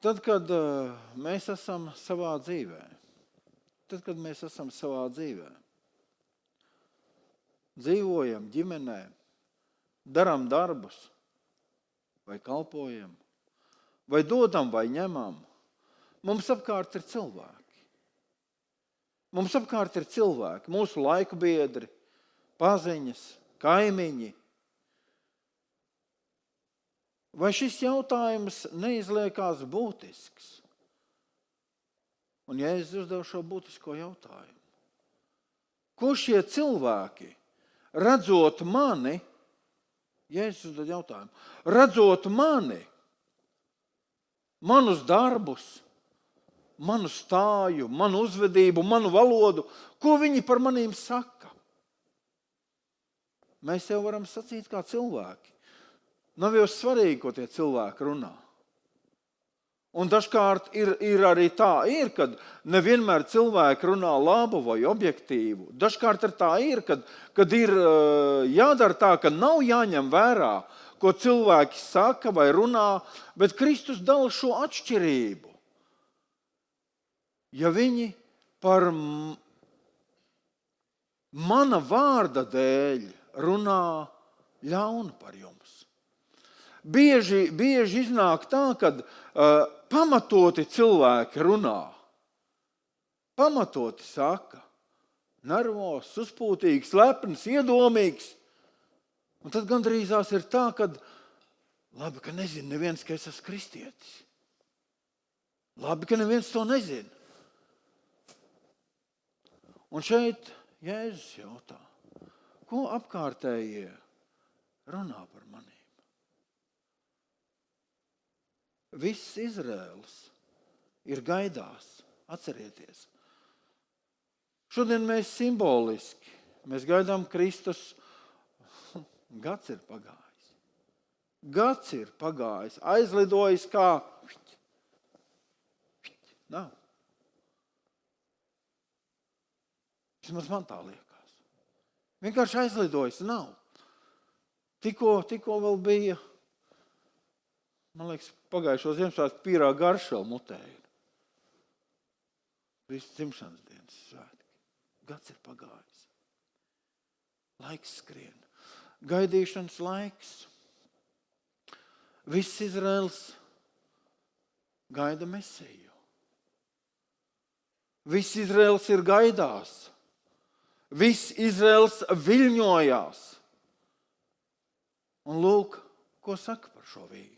Tad, kad mēs esam savā dzīvē, dzīvojam ģimenē, daram darbus, vai kalpojam, vai dodam, vai ņemam, mums apkārt ir cilvēki. Mūsu laiku biedri, paziņas, kaimiņi. Vai šis jautājums neizliekās būtisks? Un Jēzus uzdev šo būtisko jautājumu. Ko šie cilvēki, redzot mani, Jēzus uzdod jautājumu, redzot mani, manus darbus, manu stāju, manu uzvedību, manu valodu, ko viņi par manīm saka? Mēs jau varam sacīt kā cilvēki. Nav jau svarīgi, ko tie cilvēki runā. Un dažkārt ir arī tā, kad nevienmēr cilvēki runā labu vai objektīvu. Dažkārt ir, kad ir jādara tā, ka nav jāņem vērā, ko cilvēki saka vai runā, bet Kristus dala šo atšķirību. Ja viņi par mana vārda dēļ runā ļaunu par jums. Bieži iznāk tā, kad pamatoti cilvēki runā. Pamatoti saka, nervos, uzpūtīgs, lepns, iedomīgs. Un tad gandrīzās ir tā, kad labi, ka nezina neviens, ka es esmu kristietis. Labi, ka neviens to nezina. Un šeit Jēzus jautā, ko apkārtējie runā par manīm? Viss Izraēls ir gaidās, atcerieties. Šodien mēs simboliski, mēs gaidām Kristus, gads ir pagājis, aizlidojis kā, nav. Vismaz man tā liekas. Vienkārši aizlidojis, nav. Tikko vēl bija, man liekas, pagājušo Ziemassvētku pīrā garšela mutēja. Viss dzimšanas dienas svētki. Gads ir pagājis. Laiks skrien. Gaidīšanas laiks. Viss Izraels gaida Mesiju. Viss Izraels ir gaidās. Viss Izraels viļņojās. Un lūk, ko saka par šo vīru.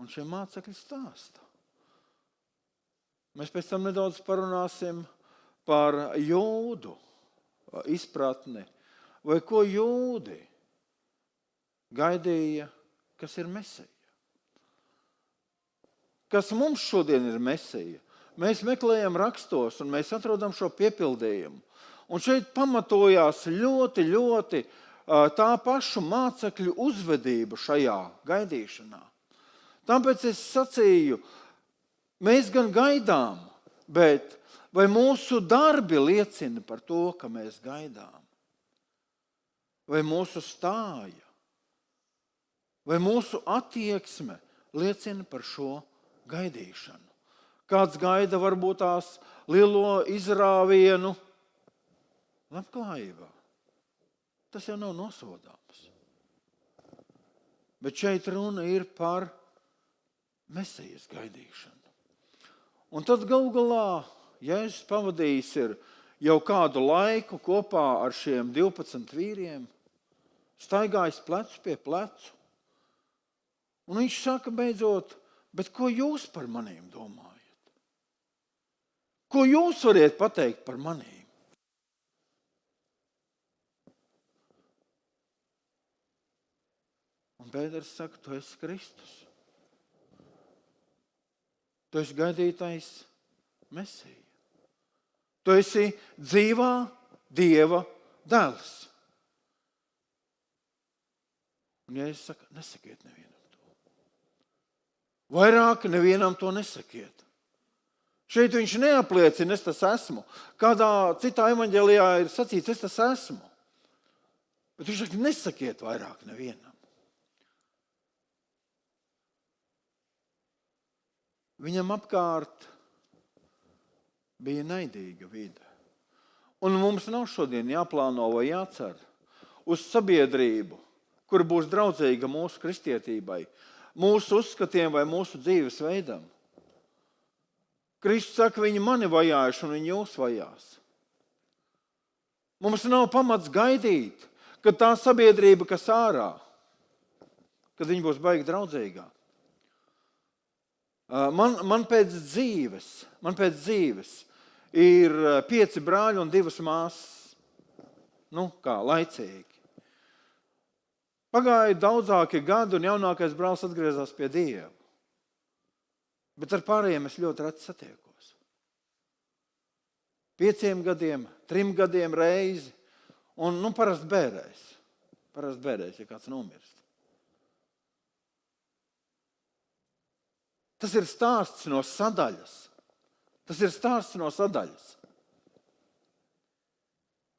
Un šie mācekļi stāsta. Mēs pēc tam nedaudz parunāsim par jūdu izpratni, vai ko jūdi gaidīja, kas ir Mesija. Kas mums šodien ir Mesija? Mēs meklējam rakstos un mēs atrodam šo piepildījumu. Un šeit pamatojās ļoti tā pašu mācekļu uzvedību šajā gaidīšanā. Tāpēc es sacīju, mēs gan gaidām, bet vai mūsu darbi liecina par to, ka mēs gaidām? Vai mūsu stāja? Vai mūsu attieksme liecina par šo gaidīšanu? Kāds gaida varbūt tās lielo izrāvienu labklājībā. Tas jau nav nosodāms. Bet šeit runa ir par Mesijas gaidīšanu. Un tad galu galā Jēzus pavadījis ir jau kādu laiku kopā ar šiem 12 vīriem, staigājis plecu pie plecu. Un viņš saka beidzot, bet ko jūs par manīm domājat? Ko jūs variet pateikt par manīm? Un Pēters saka, tu esi Kristus. Tu esi gaidītais Mesija. Tu esi dzīvā Dieva dēls. Un Jēzus saka, nesakiet nevienam to. Vairāk nevienam to nesakiet. Šeit viņš neapliecina, es tas esmu. Kādā citā evaņģēlijā ir sacīts, es tas esmu. Bet viņš saka, nesakiet vairāk nevienam. Viņam apkārt bija naidīga vide. Un mums nav šodien jāplāno vai jācer uz sabiedrību, kur būs draudzīga mūsu kristietībai, mūsu uzskatiem vai mūsu dzīves veidam. Kristus saka, viņi mani vajājuši un viņi jūs vajās. Mums nav pamats gaidīt, kad tā sabiedrība, kas ārā, kad viņi būs baigi draudzīgā. Man pēc dzīves ir 5 brāļi un 2 māsas. Laicīgi. Pagāja daudzāki gadi un jaunākais brālis atgriezās pie Dieva. Bet ar pārējiem es ļoti reti satiekos. 5 gadiem, 3 gadiem reizi un parasti bērēs. Ja kāds nomirst. Tas ir stāsts no sadaļas.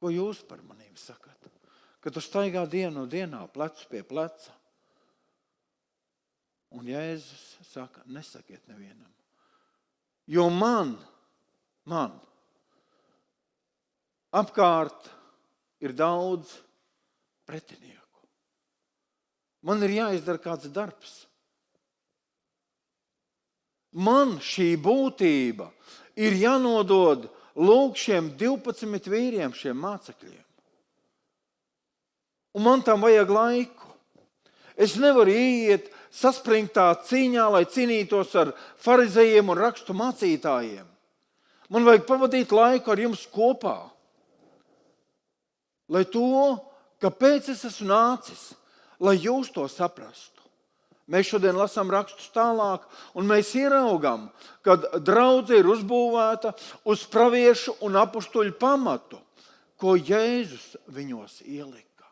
Ko jūs par manīm sakat? Kad tu staigā dienu dienā, plecu pie pleca. Un Jēzus saka, nesakiet nevienam. Jo man apkārt ir daudz pretinieku. Man ir jāizdara kāds darbs. Man šī būtība ir jānodod lūk šiem 12 vīriem, šiem mācekļiem. Un man tam vajag laiku. Es nevaru iet saspringtā cīņā, lai cīnītos ar farizejiem un rakstu mācītājiem. Man vajag pavadīt laiku ar jums kopā. Lai to, kāpēc es esmu nācis, lai jūs to saprastu. Mēs šodien lasām rakstus tālāk, un mēs ieraugam, kad draudze ir uzbūvēta uz praviešu un apustuļu pamatu, ko Jēzus viņos ielika.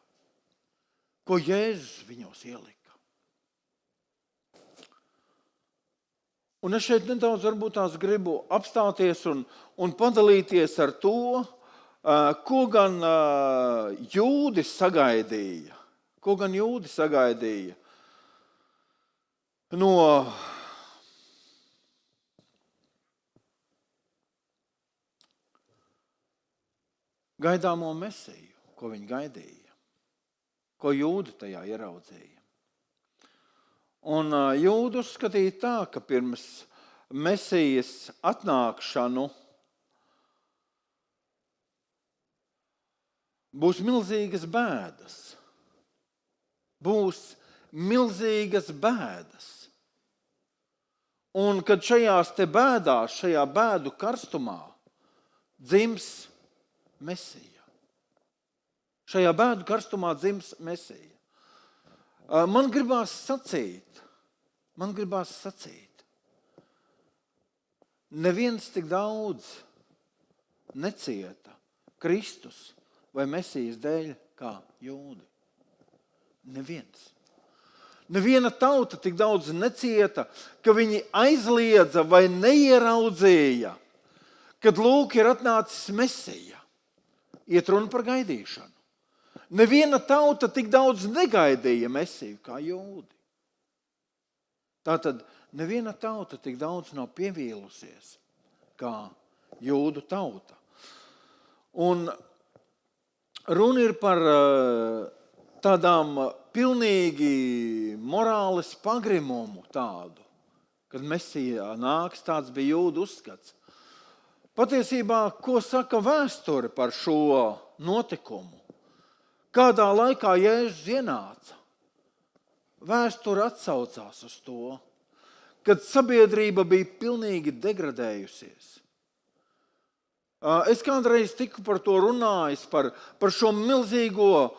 Un es šeit nedaudz varbūt tās gribu apstāties un padalīties ar to, ko gan jūdi sagaidīja. No gaidāmo Mesiju, ko viņi gaidīja, ko jūdi tajā ieraudzīja. Un Jūda uzskatīja tā, ka pirms Mesijas atnākšanu būs milzīgas bēdas. Būs milzīgas bēdas. Un kad šajās te bēdās, šajā bēdu karstumā dzims Mesija. Šajā bēdu karstumā dzims Mesija. Man gribās sacīt, neviens tik daudz necieta Kristus vai Mesijas dēļ kā Jūdi. Neviens. Neviena tauta tik daudz necieta, ka viņi aizliedza vai neieraudzīja, kad lūk ir atnācis Mesija. Iet runa par gaidīšanu. Neviena tauta tik daudz negaidīja Mesiju kā Jūdi. Tātad neviena tauta tik daudz nav pievīlusies kā Jūdu tauta. Un runa ir par tādām pilnīgi morāles pagrimumu tādu, kad Mesija nāks, tāds bija Jūdu uzskats. Patiesībā, ko saka vēsture par šo notikumu? Kādā laikā Jēzus ienāca? Vēsture atsaucās uz to, kad sabiedrība bija pilnīgi degradējusies. Es kādreiz tiku par to runājis, par šo milzīgo,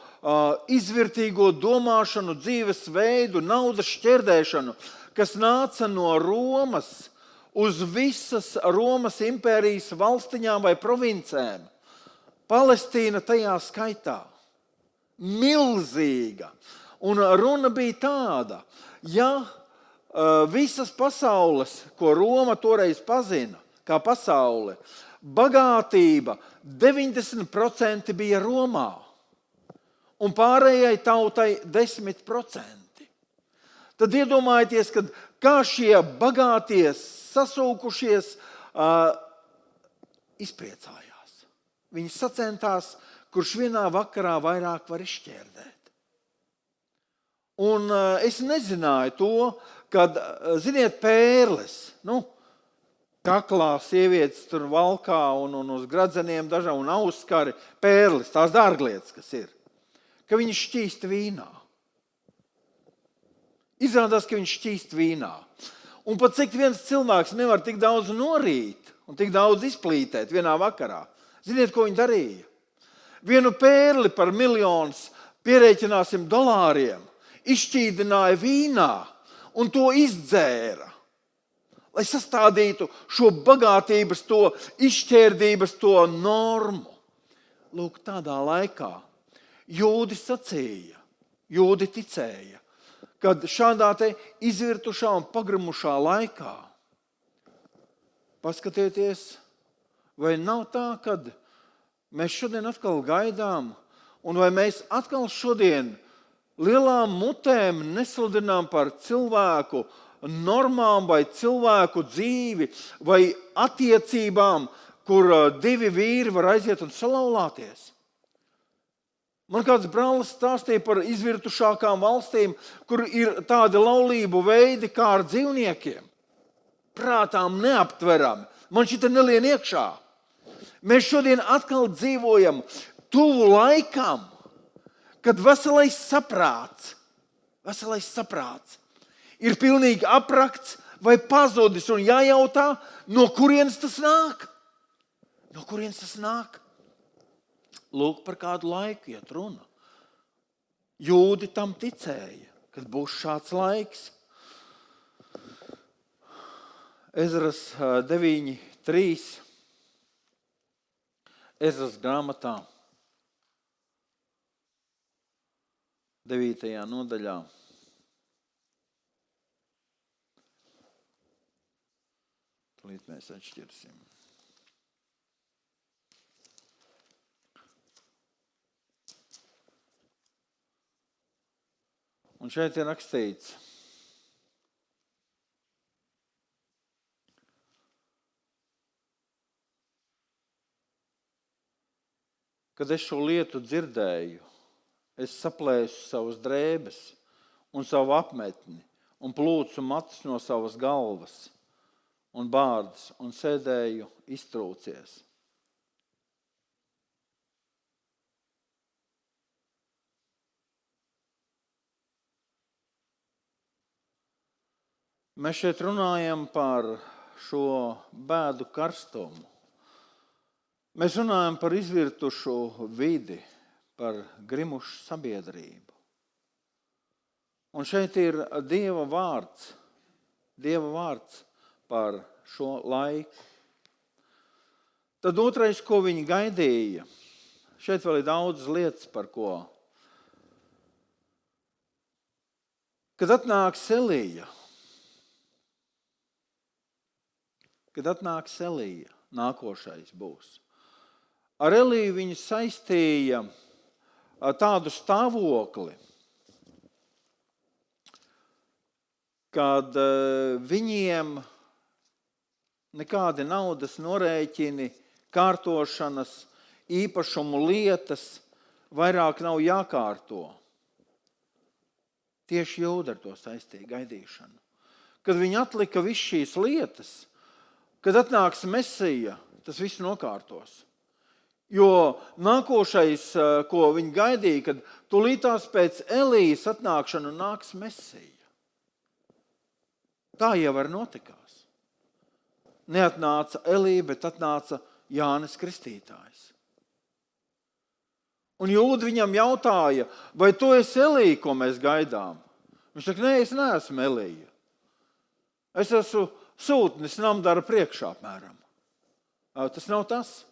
izvirtīgo domāšanu, dzīvesveidu, naudas šķērdēšanu, kas nāca no Romas uz visas Romas impērijas valstiņām vai provincēm. Palestīna tajā skaitā. Milzīga. Un runa bija tāda, ja visas pasaules, ko Roma toreiz pazina, kā pasaule, bagātība 90% bija Romā un pārējai tautai 10%. Tad iedomājieties, kā šie bagātie, sasūkušies, izpriecājās. Viņi sacentās, kurš vienā vakarā vairāk var izšķērdēt. Un es nezināju to, kad, ziniet, pērles, kaklā sievietes tur valkā un uz gradzeniem dažām un auskari pērles, tās dārglietas, kas ir, ka viņi šķīst vīnā. Izrādās, ka viņi šķīst vīnā. Un pat cik viens cilvēks nevar tik daudz norīt un tik daudz izplītēt vienā vakarā. Ziniet, ko viņi darīja? Vienu pērli par miljonus, pierēķināsim dolāriem, izšķīdināja vīnā un to izdzēra, lai sastādītu šo bagātības, to izšķērdības, to normu. Lūk, tādā laikā Jūdi sacīja, Jūdi ticēja, kad šādā te izvirtušā un pagrimušā laikā, paskatieties, vai nav tā, kad mēs šodien atkal gaidām, un vai mēs atkal šodien lielām mutēm nesludinām par cilvēku normām vai cilvēku dzīvi vai attiecībām, kur divi vīri var aiziet un salauzties. Man kāds brālis stāstīja par izvirtušākām valstīm, kur ir tādi laulību veidi kā ar dzīvniekiem. Prātām neaptverami. Man šita nelien iekšā. Mēs šodien atkal dzīvojam tuvu laikam, kad veselais saprāts ir pilnīgi aprakts vai pazudis un jājautā, no kurienes tas nāk? No kurienes tas nāk? Lūk, par kādu laiku iet runa. Jūdi tam ticēja, kad būs šāds laiks. Ezras 9:3. Ezras grāmatā 9. nodaļā. Tūlīt mēs atšķirsim. Un šeit ir rakstīts, kad es šo lietu dzirdēju, es saplēsu savus drēbes un savu apmetni un plūcu matus no savas galvas un bārdas un sēdēju iztrūcies. Mēs šeit runājam par šo bēdu karstumu. Mēs runājam par izvirtušu vidi, par grimušu sabiedrību. Un šeit ir Dieva vārds par šo laiku. Tad otrais, ko viņi gaidīja, šeit vēl ir daudz lietas, par ko. Kad atnāks Elija, nākošais būs. Ar Eliju viņi saistīja tādu stāvokli, kad viņiem nekādi naudas norēķini, kārtošanas, īpašumu lietas vairāk nav jākārto. Tieši Jūda ar to saistīja gaidīšanu. Kad viņi atlika visu šīs lietas, kad atnāks Mesija, tas viss nokārtos. Jo nākošais, ko viņi gaidīja, kad tūlītās pēc Elijas atnākšanu nāks Mesija. Tā jau var notikās. Neatnāca Elija, bet atnāca Jānis Kristītājs. Un Jūda viņam jautāja, vai tu esi Elija, ko mēs gaidām? Viņš saka, nē, es neesmu Elija. Es esmu sūtnis namdara priekšā, apmēram. Tas nav tas.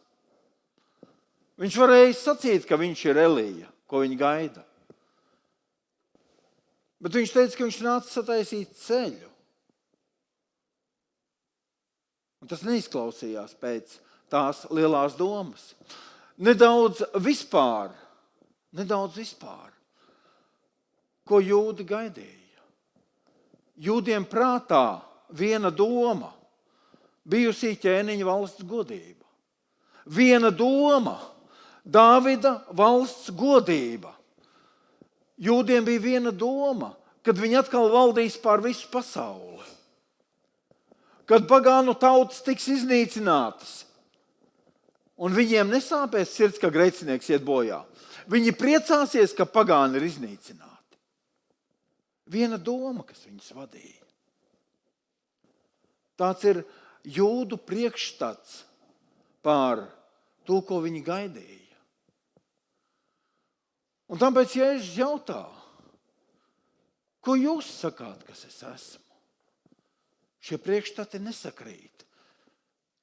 Viņš varēja sacīt, ka viņš ir Elija, ko viņi gaida. Bet viņš teica, ka viņš nāca sataisīt ceļu. Un tas neizklausījās pēc tās lielās domas. Nedaudz vispār, ko Jūdi gaidīja. Jūdiem prātā viena doma, bijusī ķēniņa valsts godība. Viena doma, Dāvida valsts godība. Jūdiem bija viena doma, kad viņi atkal valdīs pār visu pasauli. Kad pagānu tautas tiks iznīcinātas. Un viņiem nesāpēs sirds, ka grēcinieks iet bojā. Viņi priecāsies, ka pagāni ir iznīcināti. Viena doma, kas viņus vadīja. Tāds ir Jūdu priekšstats pār to, ko viņi gaidīja. Un tāpēc Jēzus jautā, ko jūs sakāt, kas es esmu? Šie priekšstati nesakrīt.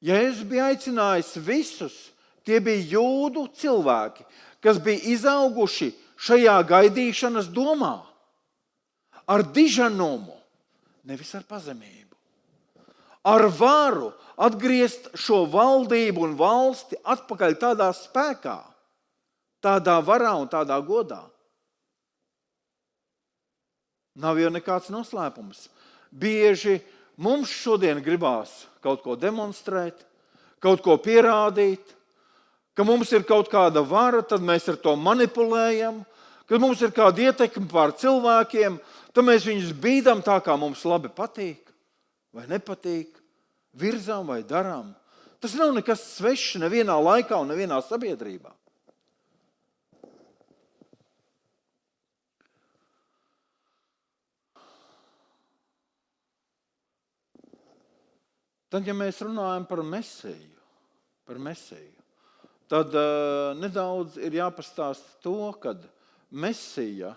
Jēzus bija aicinājis visus, tie bija Jūdu cilvēki, kas bija izauguši šajā gaidīšanas domā, ar diženumu, nevis ar pazemību, ar varu atgriezt šo valdību un valsti atpakaļ tādā spēkā, tādā varā un tādā godā. Nav jau nekāds noslēpums. Bieži mums šodien gribās kaut ko demonstrēt, kaut ko pierādīt, ka mums ir kaut kāda vara, tad mēs ar to manipulējam, kad mums ir kāda ietekme pār cilvēkiem, tad mēs viņus bīdam tā, kā mums labi patīk vai nepatīk, virzām vai darām. Tas nav nekas svešs nevienā laikā un nevienā sabiedrībā. Tad, ja mēs runājam par Mesiju, tad nedaudz ir jāpastāsta to, kad Mesija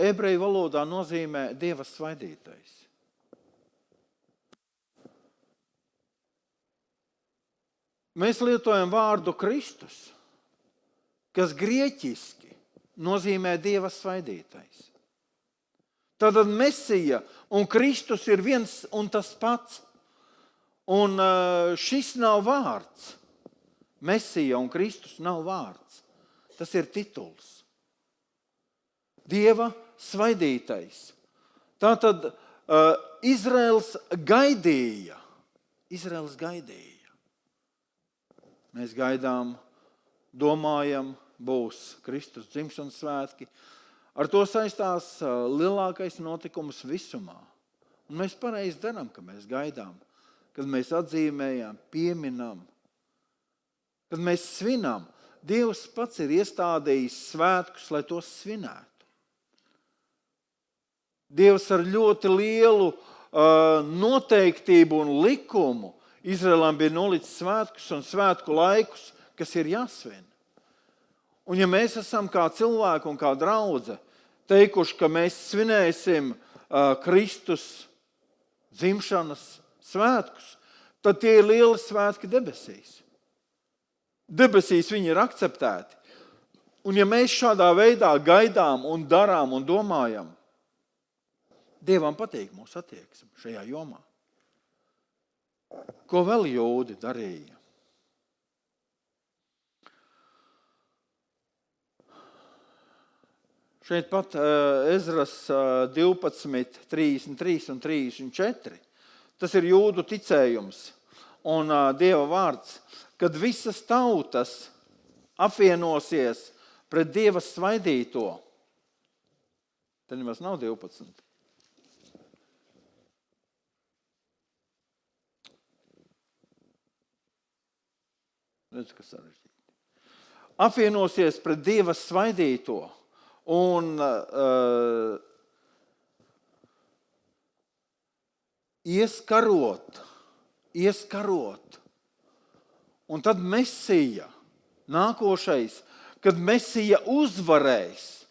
ebreju valodā nozīmē Dieva svaidītais. Mēs lietojam vārdu Kristus, kas grieķiski nozīmē Dieva svaidītais. Tātad Mesija un Kristus ir viens un tas pats. Un šis nav vārds. Mesija un Kristus nav vārds. Tas ir tituls. Dieva svaidītais. Tātad Izraels gaidīja. Mēs gaidām, domājam, būs Kristus dzimšanas svētki. Ar to saistās lielākais notikums visumā. Un mēs pareizi darām, ka mēs gaidām, kad mēs atzīmējam, pieminam, kad mēs svinām. Dievs pats ir iestādījis svētkus, lai tos svinētu. Dievs ar ļoti lielu noteiktību un likumu Izraēlam bija nolicis svētkus un svētku laikus, kas ir jāsvin. Un ja mēs esam kā cilvēki un kā draudze teikuši, ka mēs svinēsim Kristus dzimšanas svētkus, tad tie ir lieli svētki debesīs. Debesīs viņi ir akceptēti. Un ja mēs šādā veidā gaidām un darām un domājam, Dievam patīk mūsu attieksme šajā jomā. Ko vēl jūdi darīja? Šeit pat Ezras 12, 33 un 34. Tas ir jūdu ticējums un Dieva vārds, kad visas tautas apvienosies pret Dieva svaidīto. Te nemaz nav 12. Redz, kas sarežģīti. Apvienosies pret Dieva svaidīto un ieskarot. Un tad Mesija, nākošais, kad Mesija uzvarēs,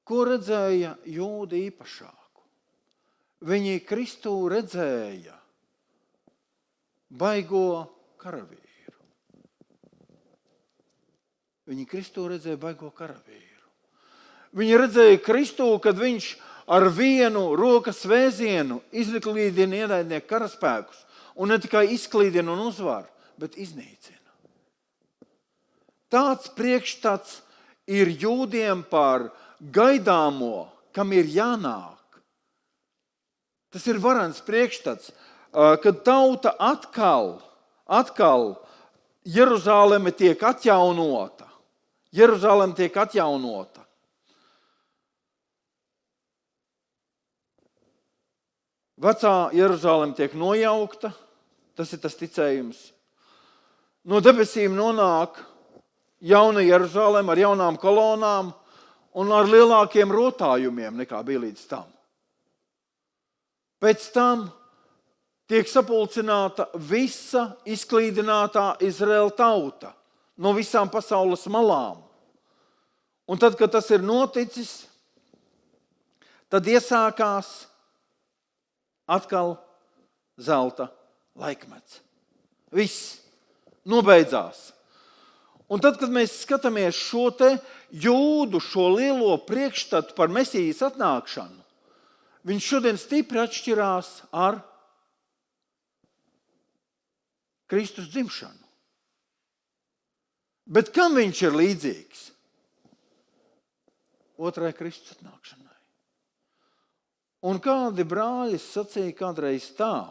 ko redzēja jūdi īpašāku? Viņi Kristū redzēja baigo karavīru. Viņi Kristū redzēja baigo karavīru. Viņi redzēja Kristū, kad viņš ar vienu rokas vēzienu izklīdina ienaidnieku karaspēkus. Un ne tikai izklīdina un uzvar, bet iznīcina. Tāds priekšstats ir jūdiem par gaidāmo, kam ir jānāk. Tas ir varens priekšstats, kad tauta atkal Jeruzaleme tiek atjaunota. Vecā Jeruzaleme tiek nojaukta, tas ir tas ticējums. No debesīm nonāk jauna Jeruzaleme ar jaunām kolonām un ar lielākiem rotājumiem nekā bija līdz tam. Pēc tam tiek sapulcināta visa izklīdinātā Izraēla tauta no visām pasaules malām. Un tad, kad tas ir noticis, tad iesākās atkal zelta laikmets. Viss nobeidzās. Un tad, kad mēs skatāmies šo te jūdu, šo lielo priekšstatu par Mesijas atnākšanu, viņš šodien stipri atšķirās ar Kristus dzimšanu. Bet kam viņš ir līdzīgs? Otrai Kristus atnākšanai. Un kādi brāļi sacīja kādreiz tā,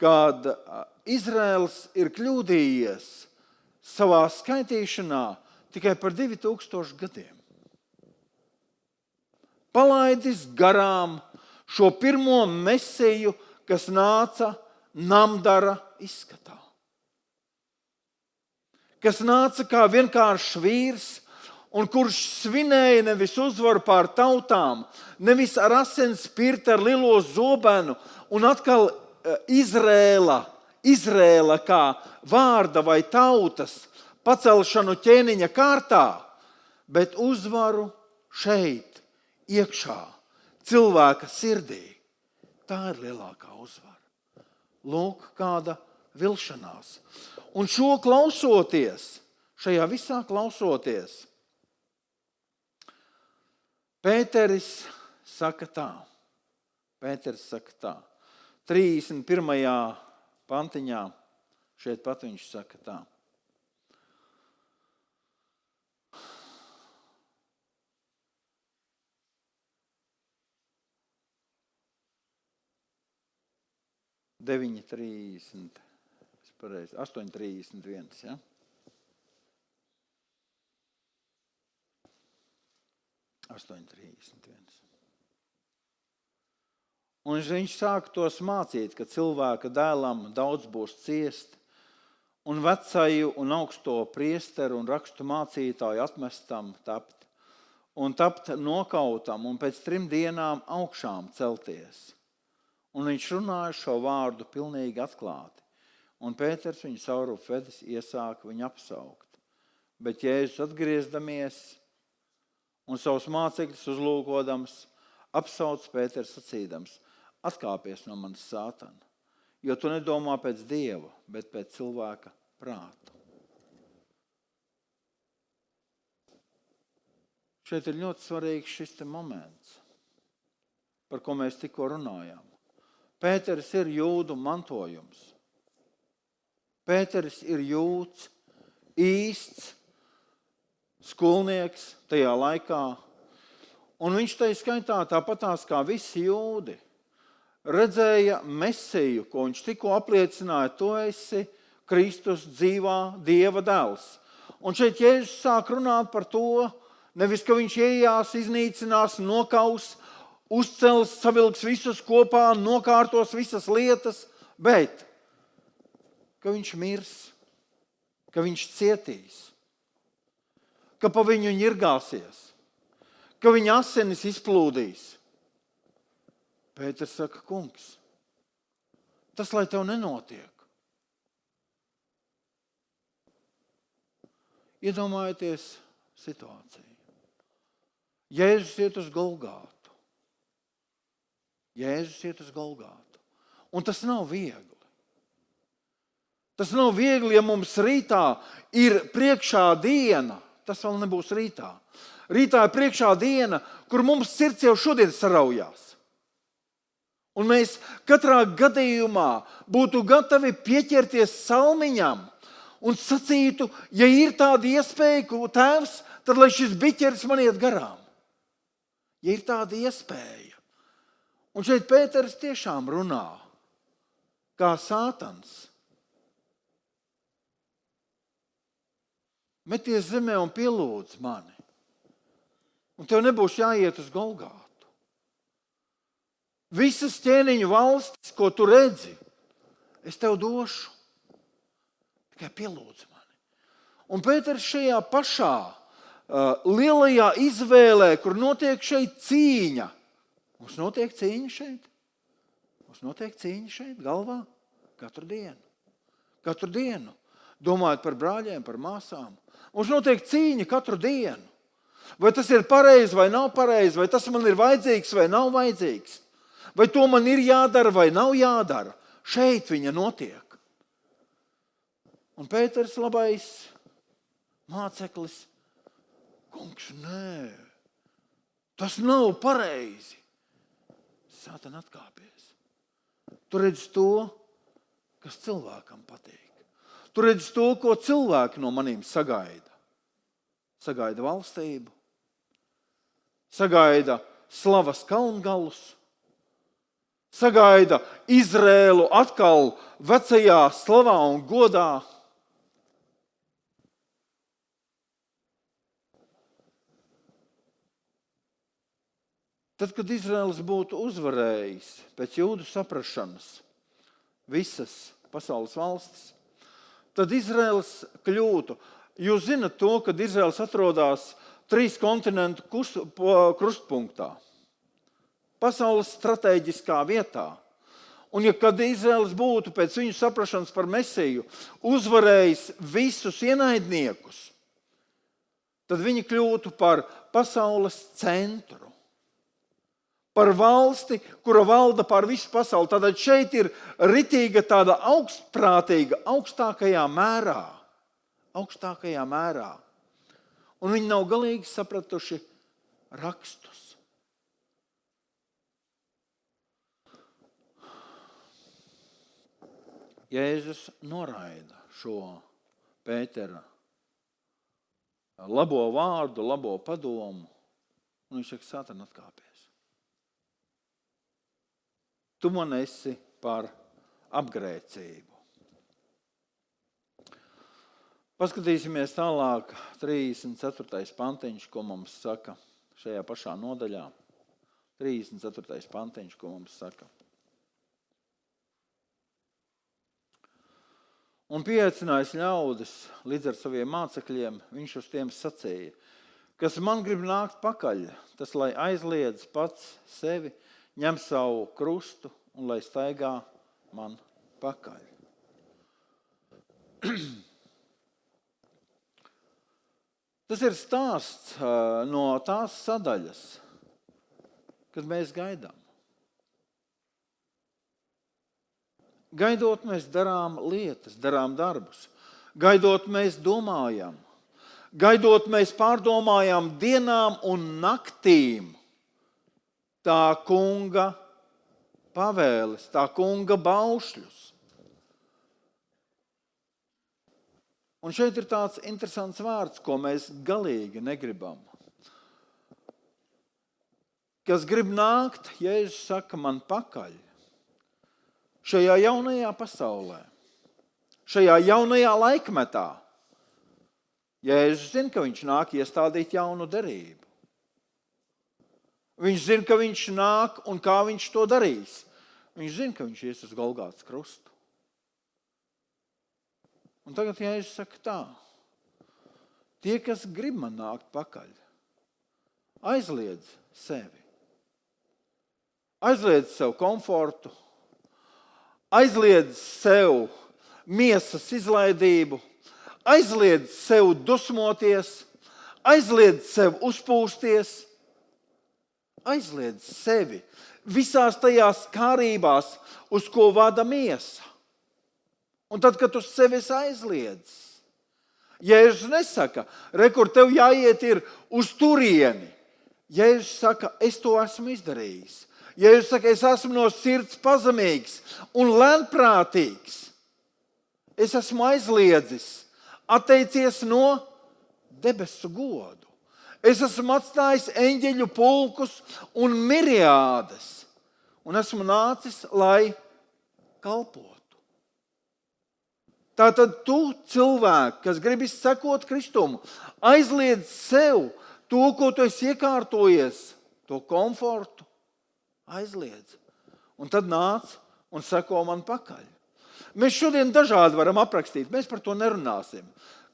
kad Izraels ir kļūdījies savā skaitīšanā tikai par 2000 gadiem. Palaidis garām šo pirmo mesiju, kas nāca namdara izskatā. Kas nāca kā vienkāršs vīrs, un kurš svinēja nevis uzvaru pār tautām, nevis ar asins spirti, ar lielo zobenu, un atkal Izrēla kā vārda vai tautas pacelšanu ķēniņa kārtā, bet uzvaru šeit, iekšā, cilvēka sirdī. Tā ir lielākā uzvara. Lūk, kāda vilšanās. Un šo klausoties, šajā visā klausoties, Pēteris saka tā. 31. pantiņā šeit pat viņš saka tā. Deviņi 30, 8:31, ja? 8:31. Un viņš sāka tos mācīt, ka cilvēka dēlam daudz būs ciest, un vecaju un augsto priesteru un rakstu mācītāju atmestam tapt, un tapt nokautam, un pēc 3 dienām augšām celties. Un viņš runāja šo vārdu pilnīgi atklāti, un Pēters viņu saurup vedis iesāka viņu apsaukt. Bet Jēzus atgriezdamies un savus mācekļus uzlūkodams, apsauc Pēters sacīdams: atkāpies no manis, Sātana, jo tu nedomā pēc Dieva, bet pēc cilvēka prātu. Šeit ir ļoti svarīgs šis moments, par ko mēs tikko runājām. Pēteris ir jūdu mantojums. Pēteris ir jūds, īsts skolnieks tajā laikā, un viņš tai skaitā tāpatās kā visi jūdi redzēja Mesiju, ko viņš tikko apliecināja: tu esi Kristus, dzīvā Dieva dēls. Un šeit Jēzus sāk runāt par to, nevis, ka viņš iejās, iznīcinās, nokaus, uzcels, savilks visus kopā, nokārtos visas lietas, bet ka viņš mirs, ka viņš cietīs, ka pa viņu ņirgāsies, ka viņa asinis izplūdīs. Pēters saka: kungs, tas lai tev nenotiek. Iedomājieties situāciju. Jēzus iet uz Golgātu. Un tas nav viegli. Tas nav viegli, ja mums rītā ir priekšā diena. Tas vēl nebūs rītā. Rītā ir priekšā diena, kur mums sirds jau šodien saraujās. Un mēs katrā gadījumā būtu gatavi pieķerties salmiņam un sacītu, ja ir tāda iespēja, ko Tēvs, tad lai šis biķeris man iet garām. Ja ir tāda iespēja. Un šeit Pēteris tiešām runā kā Sātans. Meties zemē un pielūdz mani. Un tev nebūs jāiet uz Golgātu. Visas ķēniņu valstis, ko tu redzi, es tev došu. Tikai pielūdz mani. Un Pēters šajā pašā lielajā izvēlē, kur notiek šeit cīņa. Mums notiek cīņa šeit. Mums notiek cīņa šeit galvā katru dienu. Katru dienu. Domājot par brāļiem, par māsām. Mums notiek cīņa katru dienu. Vai tas ir pareizi vai nav pareizi, vai tas man ir vajadzīgs vai nav vajadzīgs. Vai to man ir jādara vai nav jādara. Šeit viņa notiek. Un Pēters labais māceklis: kungs, nē, tas nav pareizi. Sātan atkāpies. Tu redzi to, kas cilvēkam patīk. Tu redzi to, ko cilvēki no manīm sagaida. Sagaida valstību, sagaida slavas kalngalus, sagaida Izrēlu atkal vecajā slavā un godā. Tad, kad Izraels būtu uzvarējis pēc jūdu saprašanas visas pasaules valstis, tad Izraels kļūtu. Jūs zinat to, kad Izraels atrodas 3 kontinentu krustpunktā. Pasaules strateģiskā vietā. Un ja kad Izraels būtu pēc viņu saprašanas par Mesiju uzvarējis visus ienaidniekus, tad viņi kļūtu par pasaules centru. Par valsti, kura valda pār visu pasauli. Tātad šeit ir ritīga tāda augstprātīga, augstākajā mērā. Un viņi nav galīgi sapratuši rakstus. Jēzus noraida šo Pētera labo vārdu, labo padomu. Un viņš saka: Sātan, atkāpies. Tu man esi par apgrēcību. Paskatīsimies tālāk 34. pantiņš, ko mums saka šajā pašā nodaļā. 34. pantiņš, ko mums saka. Un pieaicinājis ļaudis līdz ar saviem mācekļiem, viņš uz tiem sacīja, kas man grib nākt pakaļ, tas lai aizliedz pats sevi, ņem savu krustu un lai staigā man pakaļ. Tas ir stāsts no tās sadaļas, kad mēs gaidām. Gaidot, mēs darām lietas, darām darbus. Gaidot, mēs domājam. Gaidot, mēs pārdomājam dienām un naktīm tā kunga pavēles, tā kunga baušļus. Un šeit ir tāds interesants vārds, ko mēs galīgi negribam. Kas grib nākt, Jēzus saka man pakaļ. Šajā jaunajā pasaulē, šajā jaunajā laikmetā, Jēzus zina, ka viņš nāk iestādīt jaunu derību. Viņš zina, ka viņš nāk un kā viņš to darīs. Viņš zina, ka viņš ies uz Golgātas krustu. Un tagad Jēzus saka tā, tie, kas grib man nākt pakaļ, aizliedz sevi. Aizliedz sev komfortu, aizliedz sev miesas izlaidību, aizliedz sev dusmoties, aizliedz sev uzpūsties, aizliedz sevi visās tajās kārībās, uz ko vada miesa. Un tad, kad tu sevi aizliedz, Jēzus nesaka, kur tev jāiet ir uz turieni. Jēzus saka, es to esmu izdarījis. Jēzus saka, es esmu no sirds pazemīgs un lēnprātīgs. Es esmu aizliedzis, atteicies no debesu godu. Es esmu atstājis eņģeļu pulkus un miriādes. Un esmu nācis, lai kalpotu. Tātad tu, cilvēki, kas gribis sekot Kristumu, aizliedz sev to, ko tu esi iekārtojies, to komfortu, aizliedz. Un tad nāc un seko man pakaļ. Mēs šodien dažādi varam aprakstīt, mēs par to nerunāsim.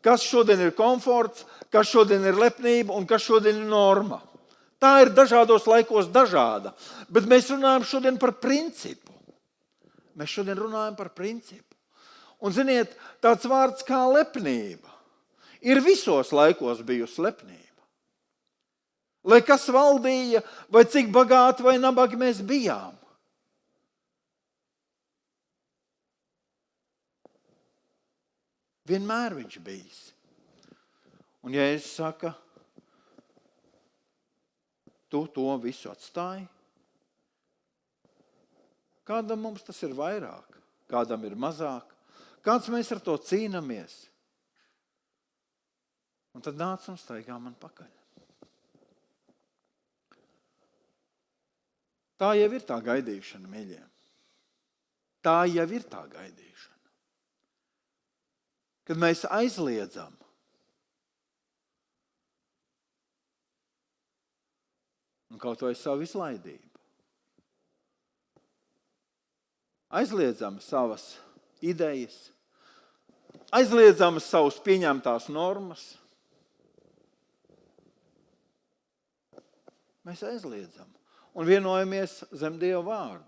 Kas šodien ir komforts, kas šodien ir lepnība un kas šodien ir norma. Tā ir dažādos laikos dažāda, bet mēs runājam šodien par principu. Mēs šodien runājam par principu. Un ziniet, tāds vārds kā lepnība ir visos laikos bijusi lepnība. Lai kas valdīja, vai cik bagāti vai nabagi mēs bijām. Vienmēr viņš bijis. Un ja es saku, tu to visu atstāji, kādam mums tas ir vairāk, kādam ir mazāk, kāds mēs ar to cīnāmies. Un tad nāc un staigā man pakaļ. Tā jau ir tā gaidīšana, mīļie. Tā jau ir tā gaidīšana. Kad mēs aizliedzam un kaut vai savu izlaidību. Aizliedzam savas idejas, aizliedzam savus pieņemtās normas. Mēs aizliedzam un vienojamies zem Dieva vārda.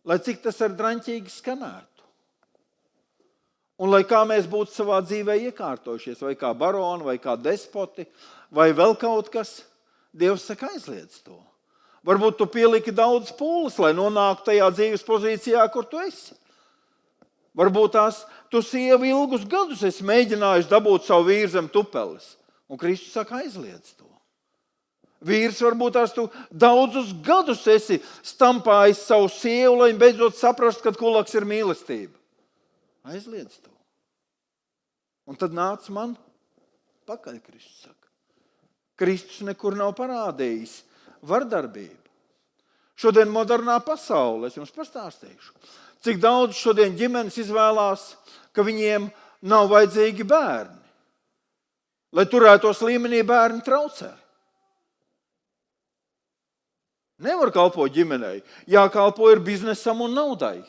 Lai cik tas ar draņķīgi skanētu. Un lai kā mēs būtu savā dzīvē iekārtojušies, vai kā baroni, vai kā despoti, vai vēl kaut kas, Dievs saka, aizliedz to. Varbūt tu pieliki daudz pūles, lai nonāktu tajā dzīves pozīcijā, kur tu esi. Varbūt tu sievu ilgus gadus esi mēģinājis dabūt savu vīru zem tupeles. Un Kristus saka, aizliedz to. Vīrs varbūt tu daudzus gadus esi stampājis savu sievu, lai beidzot saprast, ka kulaks ir mīlestība. Aizliedz to. Un tad nāc man pakaļ, Kristus saka. Kristus nekur nav parādījis vardarbību. Šodien modernā pasaule, es jums pastāstīšu, cik daudz šodien ģimenes izvēlās, ka viņiem nav vajadzīgi bērni. Lai turētos līmenī, bērni traucē. Nevar kalpot ģimenei. Jākalpo ir biznesam un naudai.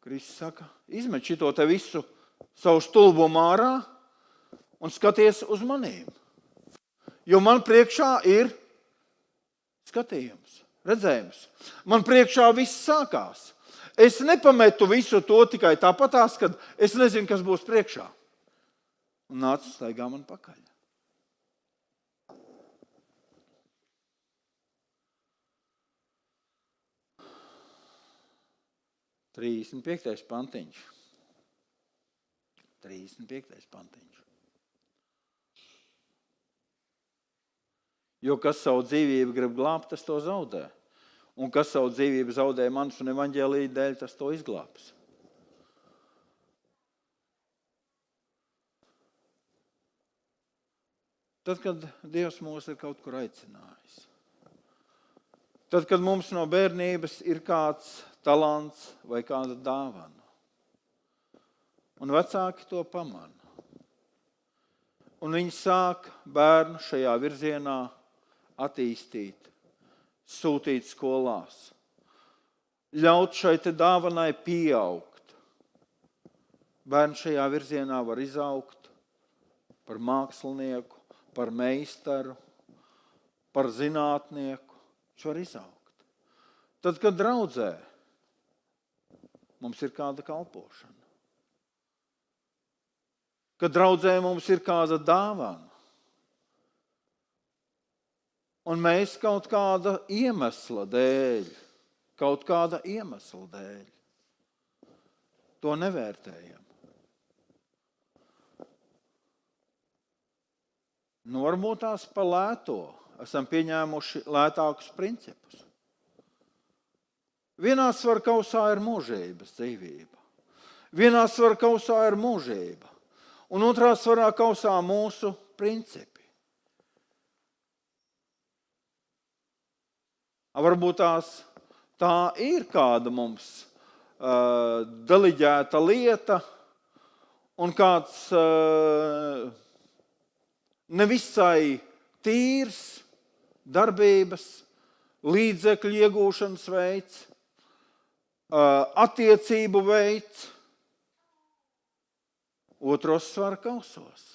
Kristus saka, izmet šito te visu savu stulbumu ārā un skaties uz manīm. Jo man priekšā ir skatījums, redzējums. Man priekšā viss sākās. Es nepametu visu to tikai tāpatās, kad es nezinu, kas būs priekšā. Un nāca staigā man pakaļ. Trīsdesmit 35. pantiņš. Jo kas savu dzīvību grib glābt, tas to zaudē. Un kas savu dzīvību zaudē manas un evaņģēlija dēļ, tas to izglābs. Tad, kad Dievs mūs ir kaut kur aicinājis. Tad, kad mums no bērnības ir kāds talants vai kāda dāvana. Un vecāki to pamana. Un viņi sāk bērnu šajā virzienā attīstīt, sūtīt skolās, ļaut šai te dāvanai pieaugt. Bērni šajā virzienā var izaugt par mākslinieku, par meistaru, par zinātnieku. Viņš var izaugt. Tad, kad draudzē mums ir kāda kalpošana, kad draudzē mums ir kāda dāvana, un mēs kaut kāda iemesla dēļ to nevērtējam. Nu, varbūt tās pa lēto esam pieņēmuši lētākus principus. Vienā svaru kausā ir mūžības dzīvība. Vienā svaru kausā ir mūžība. Un otrā svarā kausā mūsu principi. Varbūt tā ir kāda mums deliģēta lieta un kāds nevisai tīrs darbības, līdzekļu iegūšanas veids, attiecību veids, otros svaru kausos.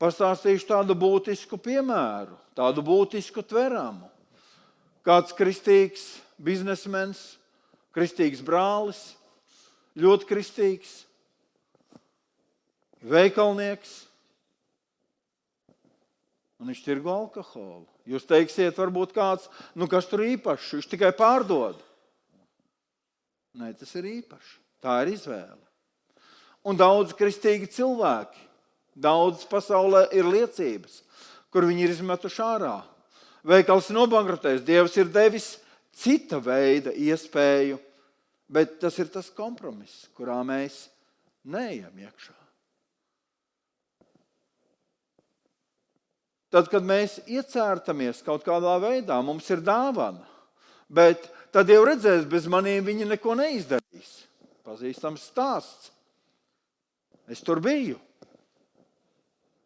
Pastāstīšu tādu būtisku piemēru, tādu būtisku tveramu. Kāds kristīgs biznesmens, kristīgs brālis, ļoti kristīgs, veikalnieks, un viņš tirgo alkoholu. Jūs teiksiet, varbūt kāds, kas tur īpašs, viņš tikai pārdod. Nē, tas ir īpaši. Tā ir izvēle. Un daudz kristīgi cilvēki, daudz pasaulē ir liecības, kur viņi ir izmetuši ārā. Veikals ir nobankrotējis, Dievs ir devis cita veida iespēju, bet tas ir tas kompromiss, kurā mēs neejam iekšā. Tad, kad mēs iecērtamies kaut kādā veidā, mums ir dāvana, bet tad jau redzēs, bez maniem viņi neko neizdarīs. Pazīstams stāsts. Es tur biju.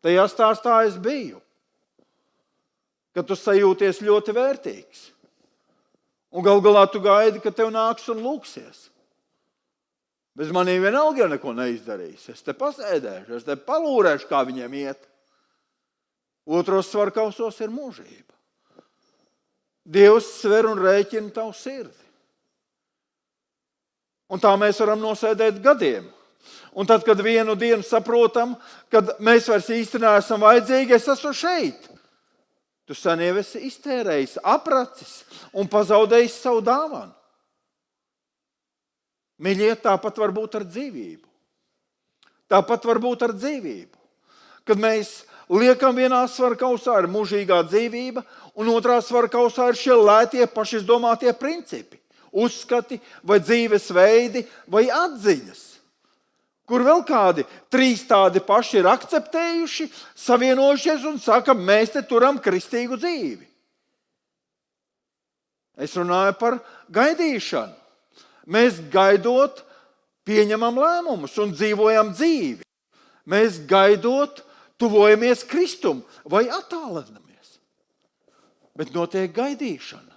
Tajā stāstā es biju. Kad tu sajūties ļoti vērtīgs. Un gal galā tu gaidi, ka tev nāks un lūksies. Bez maniem vienalga neko neizdarīs. Es te pasēdēšu, es te palūrēšu, kā viņiem iet. Otros svaru kausos ir mūžība. Dievs sver un rēķina tavu sirdi. Un tā mēs varam nosēdēt gadiem. Un tad, kad vienu dienu saprotam, kad mēs vairs īsti neesam vajadzīgi, es esmu šeit. Tu sen jau esi iztērējis, apracis un pazaudējis savu dāvanu. Mīļie, tāpat var būt ar dzīvību. Tāpat var būt ar dzīvību. Kad mēs liekam vienā svaru kausā ir mūžīgā dzīvība, un otrā svaru kausā ir šie lētie pašizdomātie principi, uzskati vai dzīves veidi vai atziņas, kur vēl kādi 3 tādi paši ir akceptējuši, savienojušies un saka, mēs te turam kristīgu dzīvi. Es runāju par gaidīšanu. Mēs gaidot pieņemam lēmumus un dzīvojam dzīvi. Mēs gaidot tuvojamies Kristum vai attālinamies. Bet notiek gaidīšana.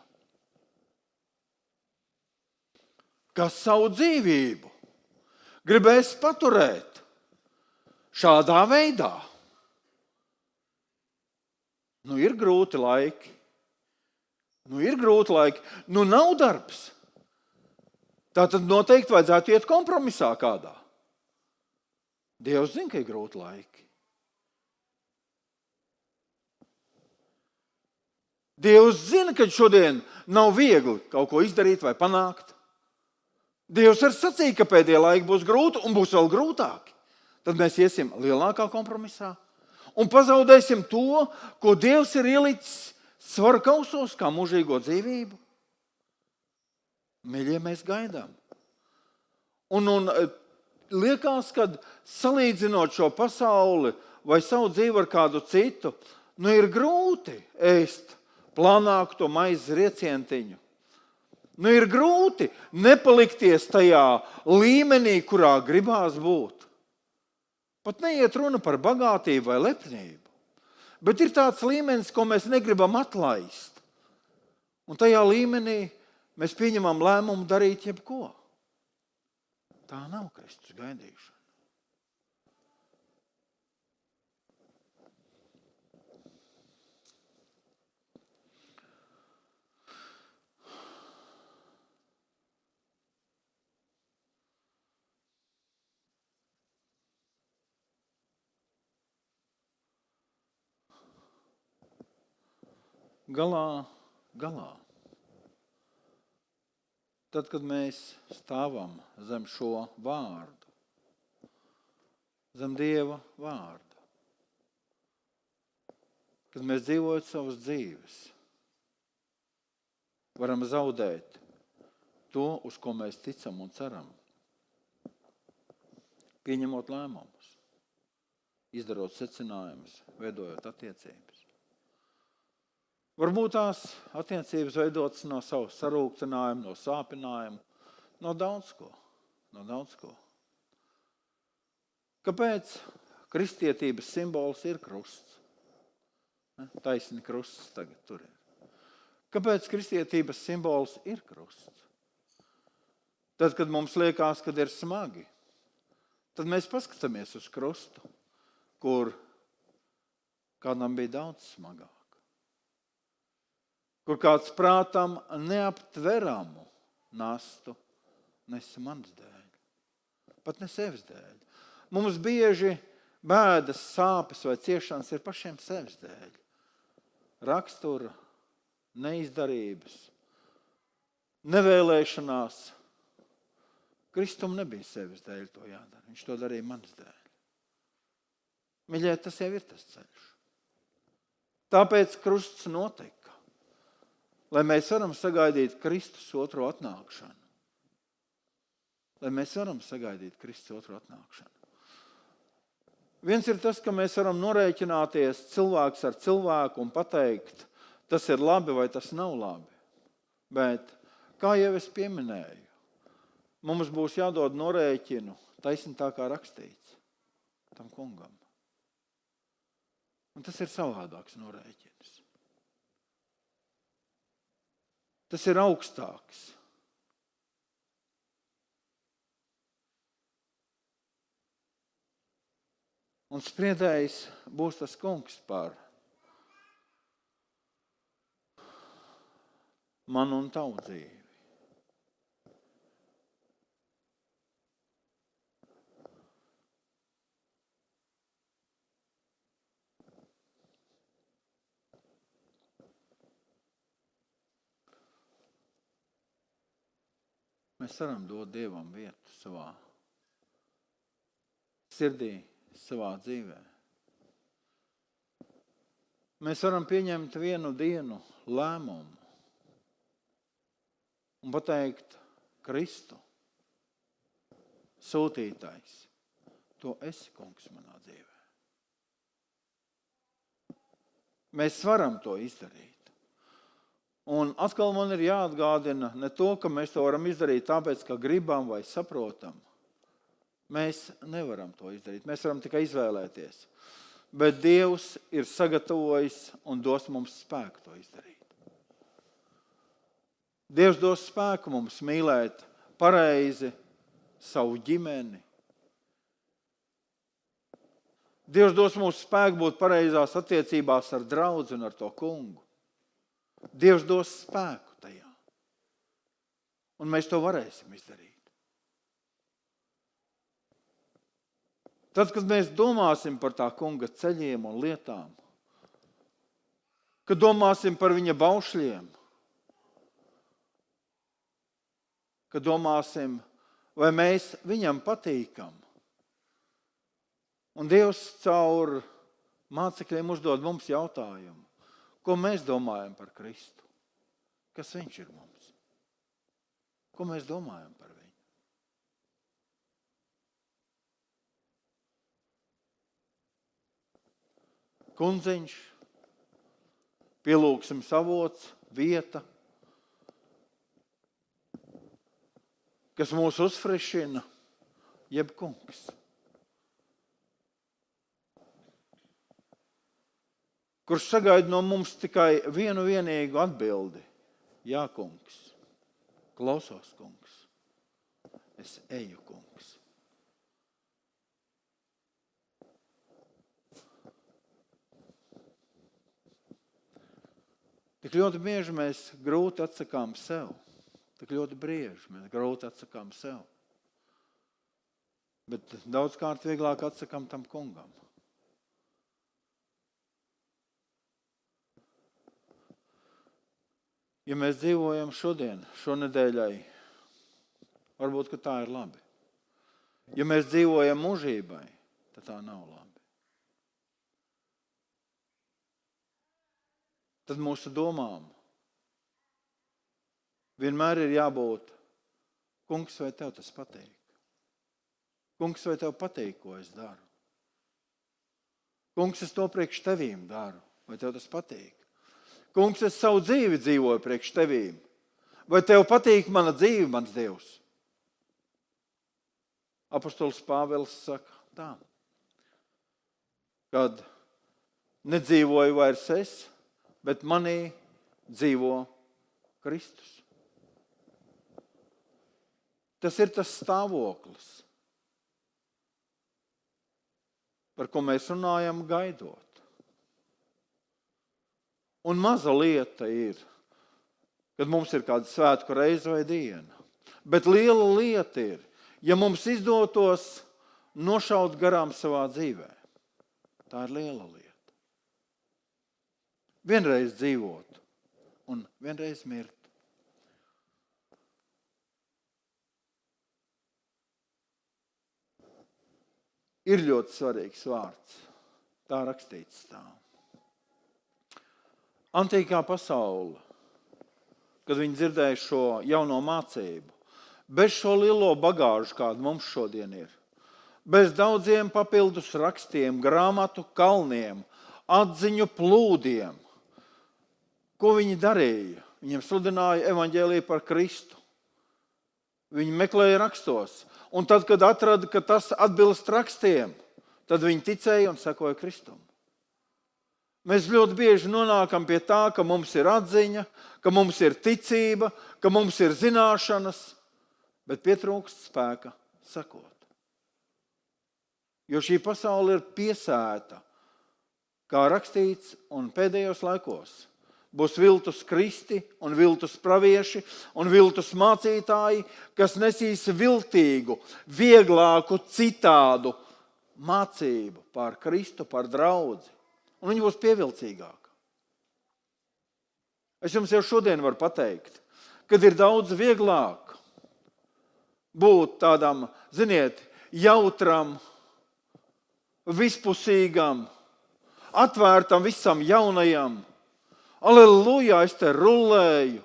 Kas savu dzīvību gribēs paturēt šādā veidā. Ir grūti laiki. Nav darbs. Tātad noteikti vajadzētu iet kompromisā kādā. Dievs zina, ka ir grūti laiki. Dievs zina, ka šodien nav viegli kaut ko izdarīt vai panākt. Dievs var sacīt, ka pēdējā laika būs grūti un būs vēl grūtāki. Tad mēs iesim lielākā kompromisā un pazaudēsim to, ko Dievs ir ielicis svara kausos, kā mūžīgo dzīvību. Mīļie, mēs gaidām. Un liekas, ka salīdzinot šo pasauli vai savu dzīvi ar kādu citu, ir grūti ēst plānāku to maizes riecientiņu. Ir grūti nepalikties tajā līmenī, kurā gribās būt. Pat neiet runa par bagātību vai lepnību. Bet ir tāds līmenis, ko mēs negribam atlaist. Un tajā līmenī mēs pieņemam lēmumu darīt jebko. Tā nav Kristus gaidīšana. Galā. Tad, kad mēs stāvam zem šo vārdu, zem Dieva vārdu, kad mēs dzīvojam savas dzīves, varam zaudēt to, uz ko mēs ticam un ceram, pieņemot lēmumus, izdarot secinājumus, veidojot attiecības. Varbūt tās attiecības veidotas no savu sarūktinājumu, no sāpinājumu, no daudz ko. Kāpēc kristietības simbols ir krusts? Taisni krusts tagad tur ir. Kāpēc kristietības simbols ir krusts? Tad, kad mums liekas, kad ir smagi, tad mēs paskatāmies uz krustu, kur kādam bija daudz smagāk. Kur kāds prātam neaptveramu nastu nesa manas dēļ, pat ne sevis dēļ. Mums bieži bēdas, sāpes vai ciešanas ir pašiem sevis dēļ. Rakstura, neizdarības, nevēlēšanās. Kristum nebija sevis dēļ to jādara, viņš to darīja manas dēļ. Mīļie, tas jau ir tas ceļš. Tāpēc krusts notika. Lai mēs varam sagaidīt Kristus otro atnākšanu. Viens ir tas, ka mēs varam norēķināties cilvēks ar cilvēku un pateikt, tas ir labi vai tas nav labi. Bet, kā jau es pieminēju, mums būs jādod norēķinu taisni tā, kā rakstīts tam kungam. Un tas ir savādāks norēķins. Tas ir augstāks. Un spriedējs būs tas kungs par manu un tavu dzīvi. Mēs varam dot Dievam vietu savā sirdī, savā dzīvē. Mēs varam pieņemt vienu dienu lēmumu un pateikt, Kristu, sūtītājs, to esi, kungs, manā dzīvē. Mēs varam to izdarīt. Un atkal man ir jāatgādina ne to, ka mēs to varam izdarīt tāpēc, ka gribam vai saprotam. Mēs nevaram to izdarīt. Mēs varam tikai izvēlēties. Bet Dievs ir sagatavojis un dos mums spēku to izdarīt. Dievs dos spēku mums mīlēt pareizi savu ģimeni. Dievs dos mums spēku būt pareizās attiecībās ar draudzi un ar to kungu. Dievs dos spēku tajā. Un mēs to varēsim izdarīt. Tad, kad mēs domāsim par tā kunga ceļiem un lietām, kad domāsim par viņa baušļiem, kad domāsim, vai mēs viņam patīkam. Un Dievs caur mācekļiem uzdod mums jautājumu, ko mēs domājam par Kristu, kas viņš ir mums, ko mēs domājam par viņu. Kundziņš, pielūgsim savots, vieta, kas mūs uzfrišina, jeb kungs. Kurš sagaida no mums tikai vienu vienīgu atbildi. Jā, kungs, klausos, kungs, es eju, kungs. Tik ļoti bieži mēs grūti atsakām sev. Tik ļoti bieži mēs grūti atsakām sev. Bet daudzkārt vieglāk atsakām tam kungam. Ja mēs dzīvojam šodien, šonedēļai, varbūt, ka tā ir labi. Ja mēs dzīvojam mūžībai, tad tā nav labi. Tad mūsu domām vienmēr ir jābūt, kungs, vai tev tas patīk? Kungs, vai tev patīk, ko es daru? Kungs, es to priekš tevīm daru, vai tev tas patīk? Kungs, es savu dzīvi dzīvoju priekš tevīm, vai tev patīk mana dzīve, mans Dievs? Apostols Pāvils saka tā, kad nedzīvoju vairs es, bet manī dzīvo Kristus. Tas ir tas stāvoklis, par ko mēs runājam gaidot. Un maza lieta ir, kad mums ir kāda svētku reize vai diena. Bet liela lieta ir, ja mums izdotos nošaut garām savā dzīvē. Tā ir liela lieta. Vienreiz dzīvot un vienreiz mirt. Ir ļoti svarīgs vārds. Tā rakstīts tā. Antīkā pasaule, kad viņi dzirdēja šo jauno mācību, bez šo lielo bagāžu, kāda mums šodien ir, bez daudziem papildus rakstiem, grāmatu kalniem, atziņu plūdiem, ko viņi darīja? Viņiem sludināja evaņģēliju par Kristu. Viņi meklēja rakstos. Un tad, kad atrada, ka tas atbilst rakstiem, tad viņi ticēja un sekoja Kristum. Mēs ļoti bieži nonākam pie tā, ka mums ir atziņa, ka mums ir ticība, ka mums ir zināšanas, bet pietrūkst spēka sekot. Jo šī pasaule ir piesēta, kā rakstīts, un pēdējos laikos būs viltus kristi un viltus pravieši un viltus mācītāji, kas nesīs viltīgu, vieglāku, citādu mācību par Kristu, par draudzi. Un viņi būs pievilcīgāki. Es jums jau šodien varu pateikt, kad ir daudz vieglāk būt tādam, ziniet, jautram, vispusīgam, atvērtam visam jaunajam. Aleluja, es te rullēju.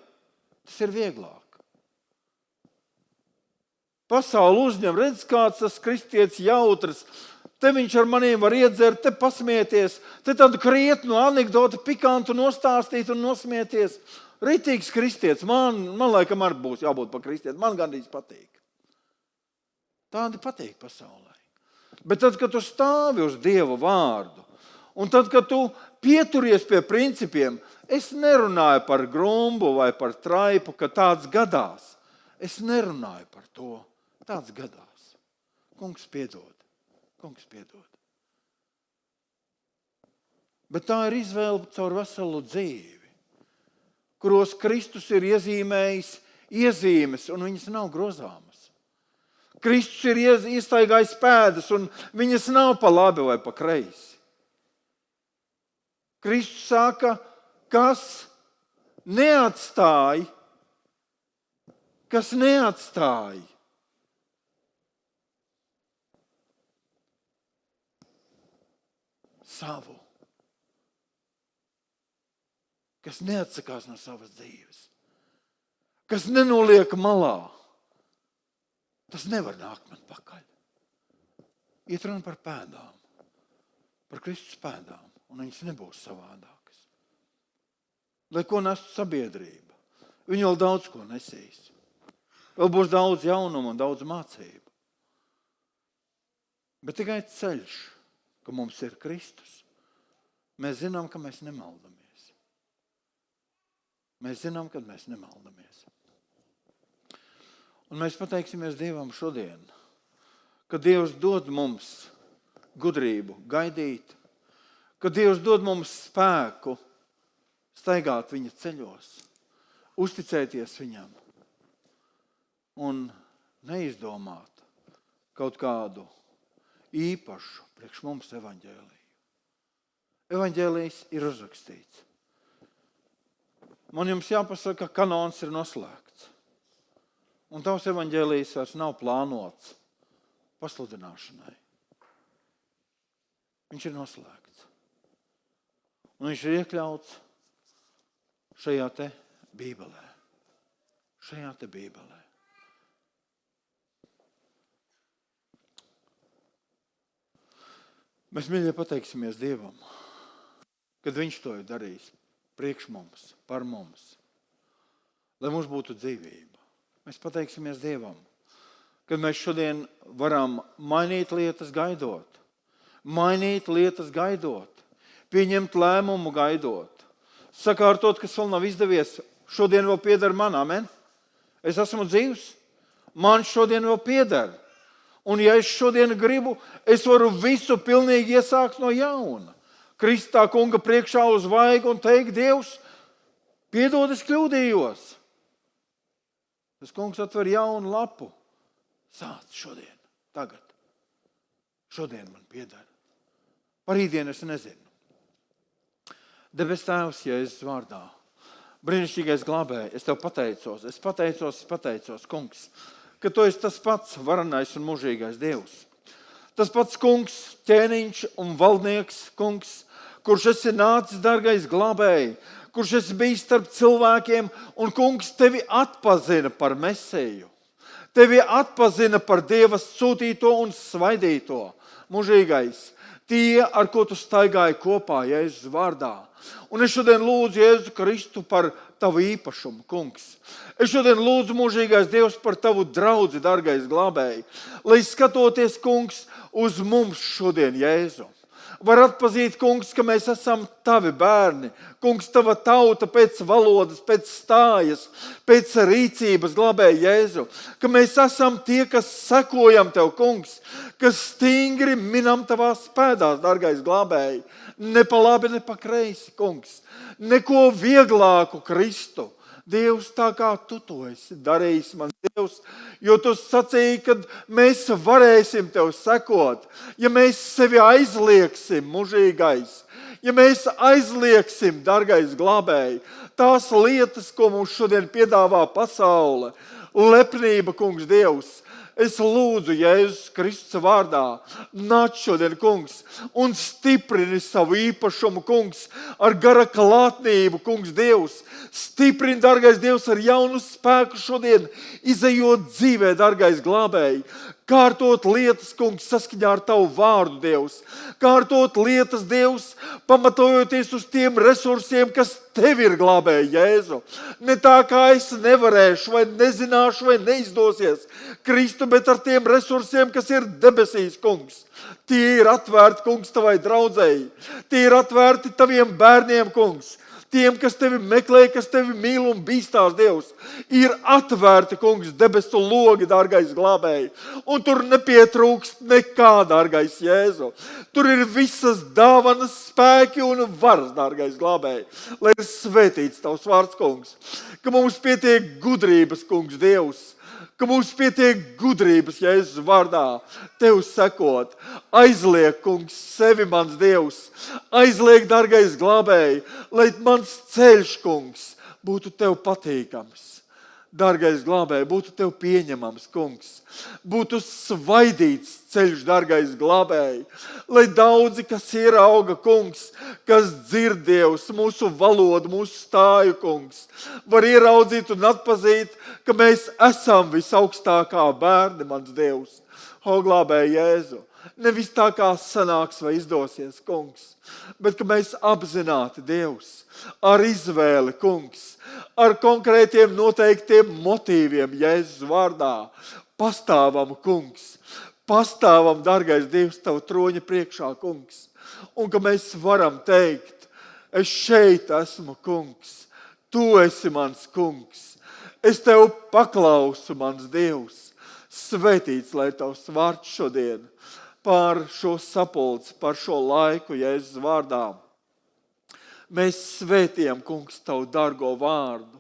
Tas ir vieglāk. Pasauli uzņem, redz, kāds tas kristietis jautrs. Te viņš ar maniem var iedzert, te pasmieties, te tādu krietnu anekdotu pikantu nostāstīt un nosmieties. Ritīgs kristietis, man laikam arī būs jābūt par kristieti, man gandrīz patīk. Tādi patīk pasaulē. Bet tad, kad tu stāvi uz Dieva vārdu, un tad, kad tu pieturies pie principiem. Es nerunāju par grumbu vai par traipu, ka tāds gadās. Es nerunāju par to. Tāds gadās. Kungs piedod. Kungs piedod. Bet tā ir izvēle caur veselu dzīvi, kuros Kristus ir iezīmējis iezīmes, un viņas nav grozāmas. Kristus ir iestaigājis pēdas, un viņas nav pa labi vai pa kreisi. Kristus saka, kas neatstāja savu, kas neatsakās no savas dzīves, kas nenoliek malā, tas nevar nākt man pakaļ. Iet runa par pēdām, par Kristus pēdām, un viņas nebūs savādākas. Lai ko nestu sabiedrība, viņi vēl daudz ko nesīs. Vēl būs daudz jaunumu un daudz mācību. Bet tikai ceļš, ka mums ir Kristus, mēs zinām, ka mēs nemaldamies. Mēs zinām, kad mēs nemaldamies. Un mēs pateiksimies Dievam šodien, ka Dievs dod mums gudrību gaidīt, ka Dievs dod mums spēku staigāt viņa ceļos, uzticēties viņam un neizdomāt kaut kādu īpašu priekš mums evaņģēliju. Evaņģēlijs ir uzrakstīts. Man jums jāpasaka, ka kanons ir noslēgts. Un tavs evaņģēlijs vairs nav plānots pasludināšanai. Viņš ir noslēgts. Un viņš ir iekļauts šajā te Bībelē. Šajā te Bībelē. Mēs, mīļie, pateiksimies Dievam, kad viņš to ir darījis priekš mums, par mums, lai mums būtu dzīvība. Mēs pateiksimies Dievam, kad mēs šodien varam mainīt lietas gaidot, pieņemt lēmumu gaidot, sakārtot, kas vēl nav izdevies, šodien vēl pieder man, amen? Es esmu dzīvs, man šodien vēl pieder. Un ja es šodien gribu, es varu visu pilnīgi iesākt no jauna. Kristā kunga priekšā uz vaigu un teikt, Dievs, piedod, es kļūdījos. Tas kungs atver jaunu lapu. Sāc šodien, tagad. Šodien man pieder. Par rītdienu es nezinu. Debes Tēvs, Jēzus vārdā. Brīnišķīgais glābēji, es tev pateicos. Es pateicos, kungs, ka tu esi tas pats varenais un mūžīgais Dievs. Tas pats kungs, ķēniņš un valdnieks, kungs, kurš esi nācis, dargais glābēji, kurš esi bijis starp cilvēkiem, un kungs tevi atpazina par Mesiju. Tevi atpazina par Dieva sūtīto un svaidīto, mūžīgais. Tie, ar ko tu staigāji kopā, Jēzus vārdā. Un es šodien lūdzu Jēzu Kristu par tavu īpašumu, kungs. Es šodien lūdzu mūžīgais Dievs par tavu draudzi, dargais glābēji. Lai skatoties, kungs, uz mums šodien, Jēzu. Var atpazīt, kungs, ka mēs esam tavi bērni. Kungs, tava tauta pēc valodas, pēc stājas, pēc rīcības glābēji Jēzu. Ka mēs esam tie, kas sekojam tev, kungs, kas stingri minam tavās pēdās, dargais glābēji. Ne pa labi, ne pa kreisi, kungs. Neko vieglāku Kristu. Dievs, tā kā tu to esi darījis, man Dievs, jo tu sacīji, ka mēs varēsim tev sekot, ja mēs sevi aizlieksim, mūžīgais, ja mēs aizlieksim, dargais glābēji, tās lietas, ko mums šodien piedāvā pasaule, lepnība, kungs, Dievs. Es lūdzu Jēzus Kristus vārdā, nāc šodien, kungs, un stiprini savu īpašumu, kungs, ar gara klātnību, kungs, Dievs. Stiprini, dargais Dievs, ar jaunu spēku šodien, izejot dzīvē, dargais glābēji. Kārtot lietas, kungs, saskaņā ar tavu vārdu, Dievs. Kārtot lietas, Dievs, pamatojoties uz tiem resursiem, kas tev ir glābēji, Jēzu. Ne tā, kā es nevarēšu, vai nezināšu, vai neizdosies Kristu, bet ar tiem resursiem, kas ir debesīs, kungs. Tie ir atvērti, kungs, tavai draudzēji. Tie ir atvērti taviem bērniem, kungs. Tiem, kas tevi meklē, kas tevi mīl un bīstās, Dievs, ir atvērti, kungs, debesu logi, dārgais glābēji. Un tur nepietrūkst nekā, dārgais Jēzu. Tur ir visas dāvanas, spēki un varas, dārgais glābēji. Lai ir svētīts tavs vārds, kungs. Ka mums pietiek gudrības, kungs, Dievs. Ka mums pietiek gudrības, Jēzus vārdā, tev sekot. Aizliek, kungs, sevi, mans Dievs. Aizliek, dārgais glābēji, lai mans ceļš, kungs, būtu tev patīkams. Dārgais glābēji, būtu tev pieņemams, kungs. Būtu svaidīts ceļš, dārgais glābēji. Lai daudzi, kas ierauga, kungs, kas dzird, Dievs, mūsu valodu, mūsu stāju, kungs, var ieraudzīt un atpazīt, ka mēs esam visaugstākā bērni, mans Dievs. O, glābēji Jēzu, nevis tā kā sanāks vai izdosies, kungs, bet ka mēs apzināti, Dievs, ar izvēli, kungs, ar konkrētiem noteiktiem motīviem, Jēzus vārdā, pastāvam, kungs, pastāvam, dārgais Dievs, tavu troņa priekšā, kungs, un ka mēs varam teikt, es šeit esmu, kungs, tu esi mans kungs, es tev paklausu, mans Dievs, svētīts, lai tavs vārds šodien pār šo sapulci, par šo laiku, Jēzus vārdā. Mēs svētījam, kungs, tavu dargo vārdu,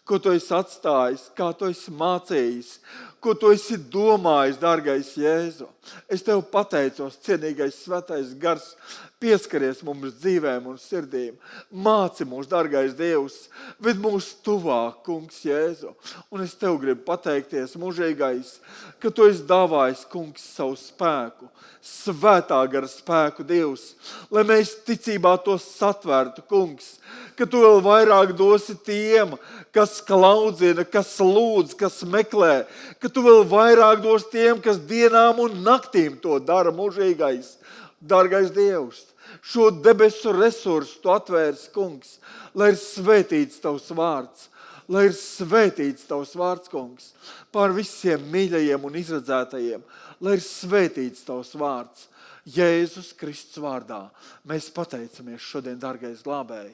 ko tu esi atstājis, kā tu esi mācījis, ko tu esi domājis, dārgais Jēzu. Es tev pateicos, cienīgais svētais gars, pieskaries mums dzīvēm un sirdīm. Māci mūs, dārgais Dievs, ved mūs tuvāk, kungs Jēzu. Un es tev gribu pateikties, mūžīgais, ka tu esi dāvājis, kungs, savu spēku, svētā gara spēku, Dievs, lai mēs ticībā to satvertu, kungs, ka tu vēl vairāk dosi tiem, kas klaudzina, kas lūdz, kas meklē, ka tu vēl vairāk dosi tiem, kas dienām un naktīm to dara, mūžīgais. Dārgais Dievs, šo debesu resursu tu atvērs, kungs, lai ir svētīts tavs vārds, lai ir svētīts tavs vārds, kungs, pār visiem mīļajiem un izredzētajiem, lai ir svētīts tavs vārds. Jēzus Kristus vārdā mēs pateicamies šodien, dārgais glābēji,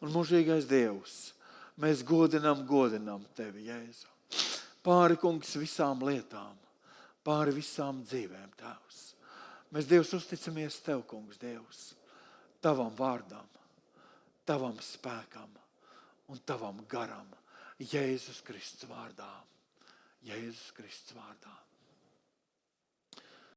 un mūžīgais Dievs, mēs godinam tevi, Jēzu. Pāri, kungs, visām lietām, pāri visām dzīvēm, Tēvs. Mēs, Dievs, uzticamies tev, kungs, Dievs, tavam vārdam, tavam spēkam un tavam garam, Jēzus Kristus vārdā. Jēzus Kristus vārdā.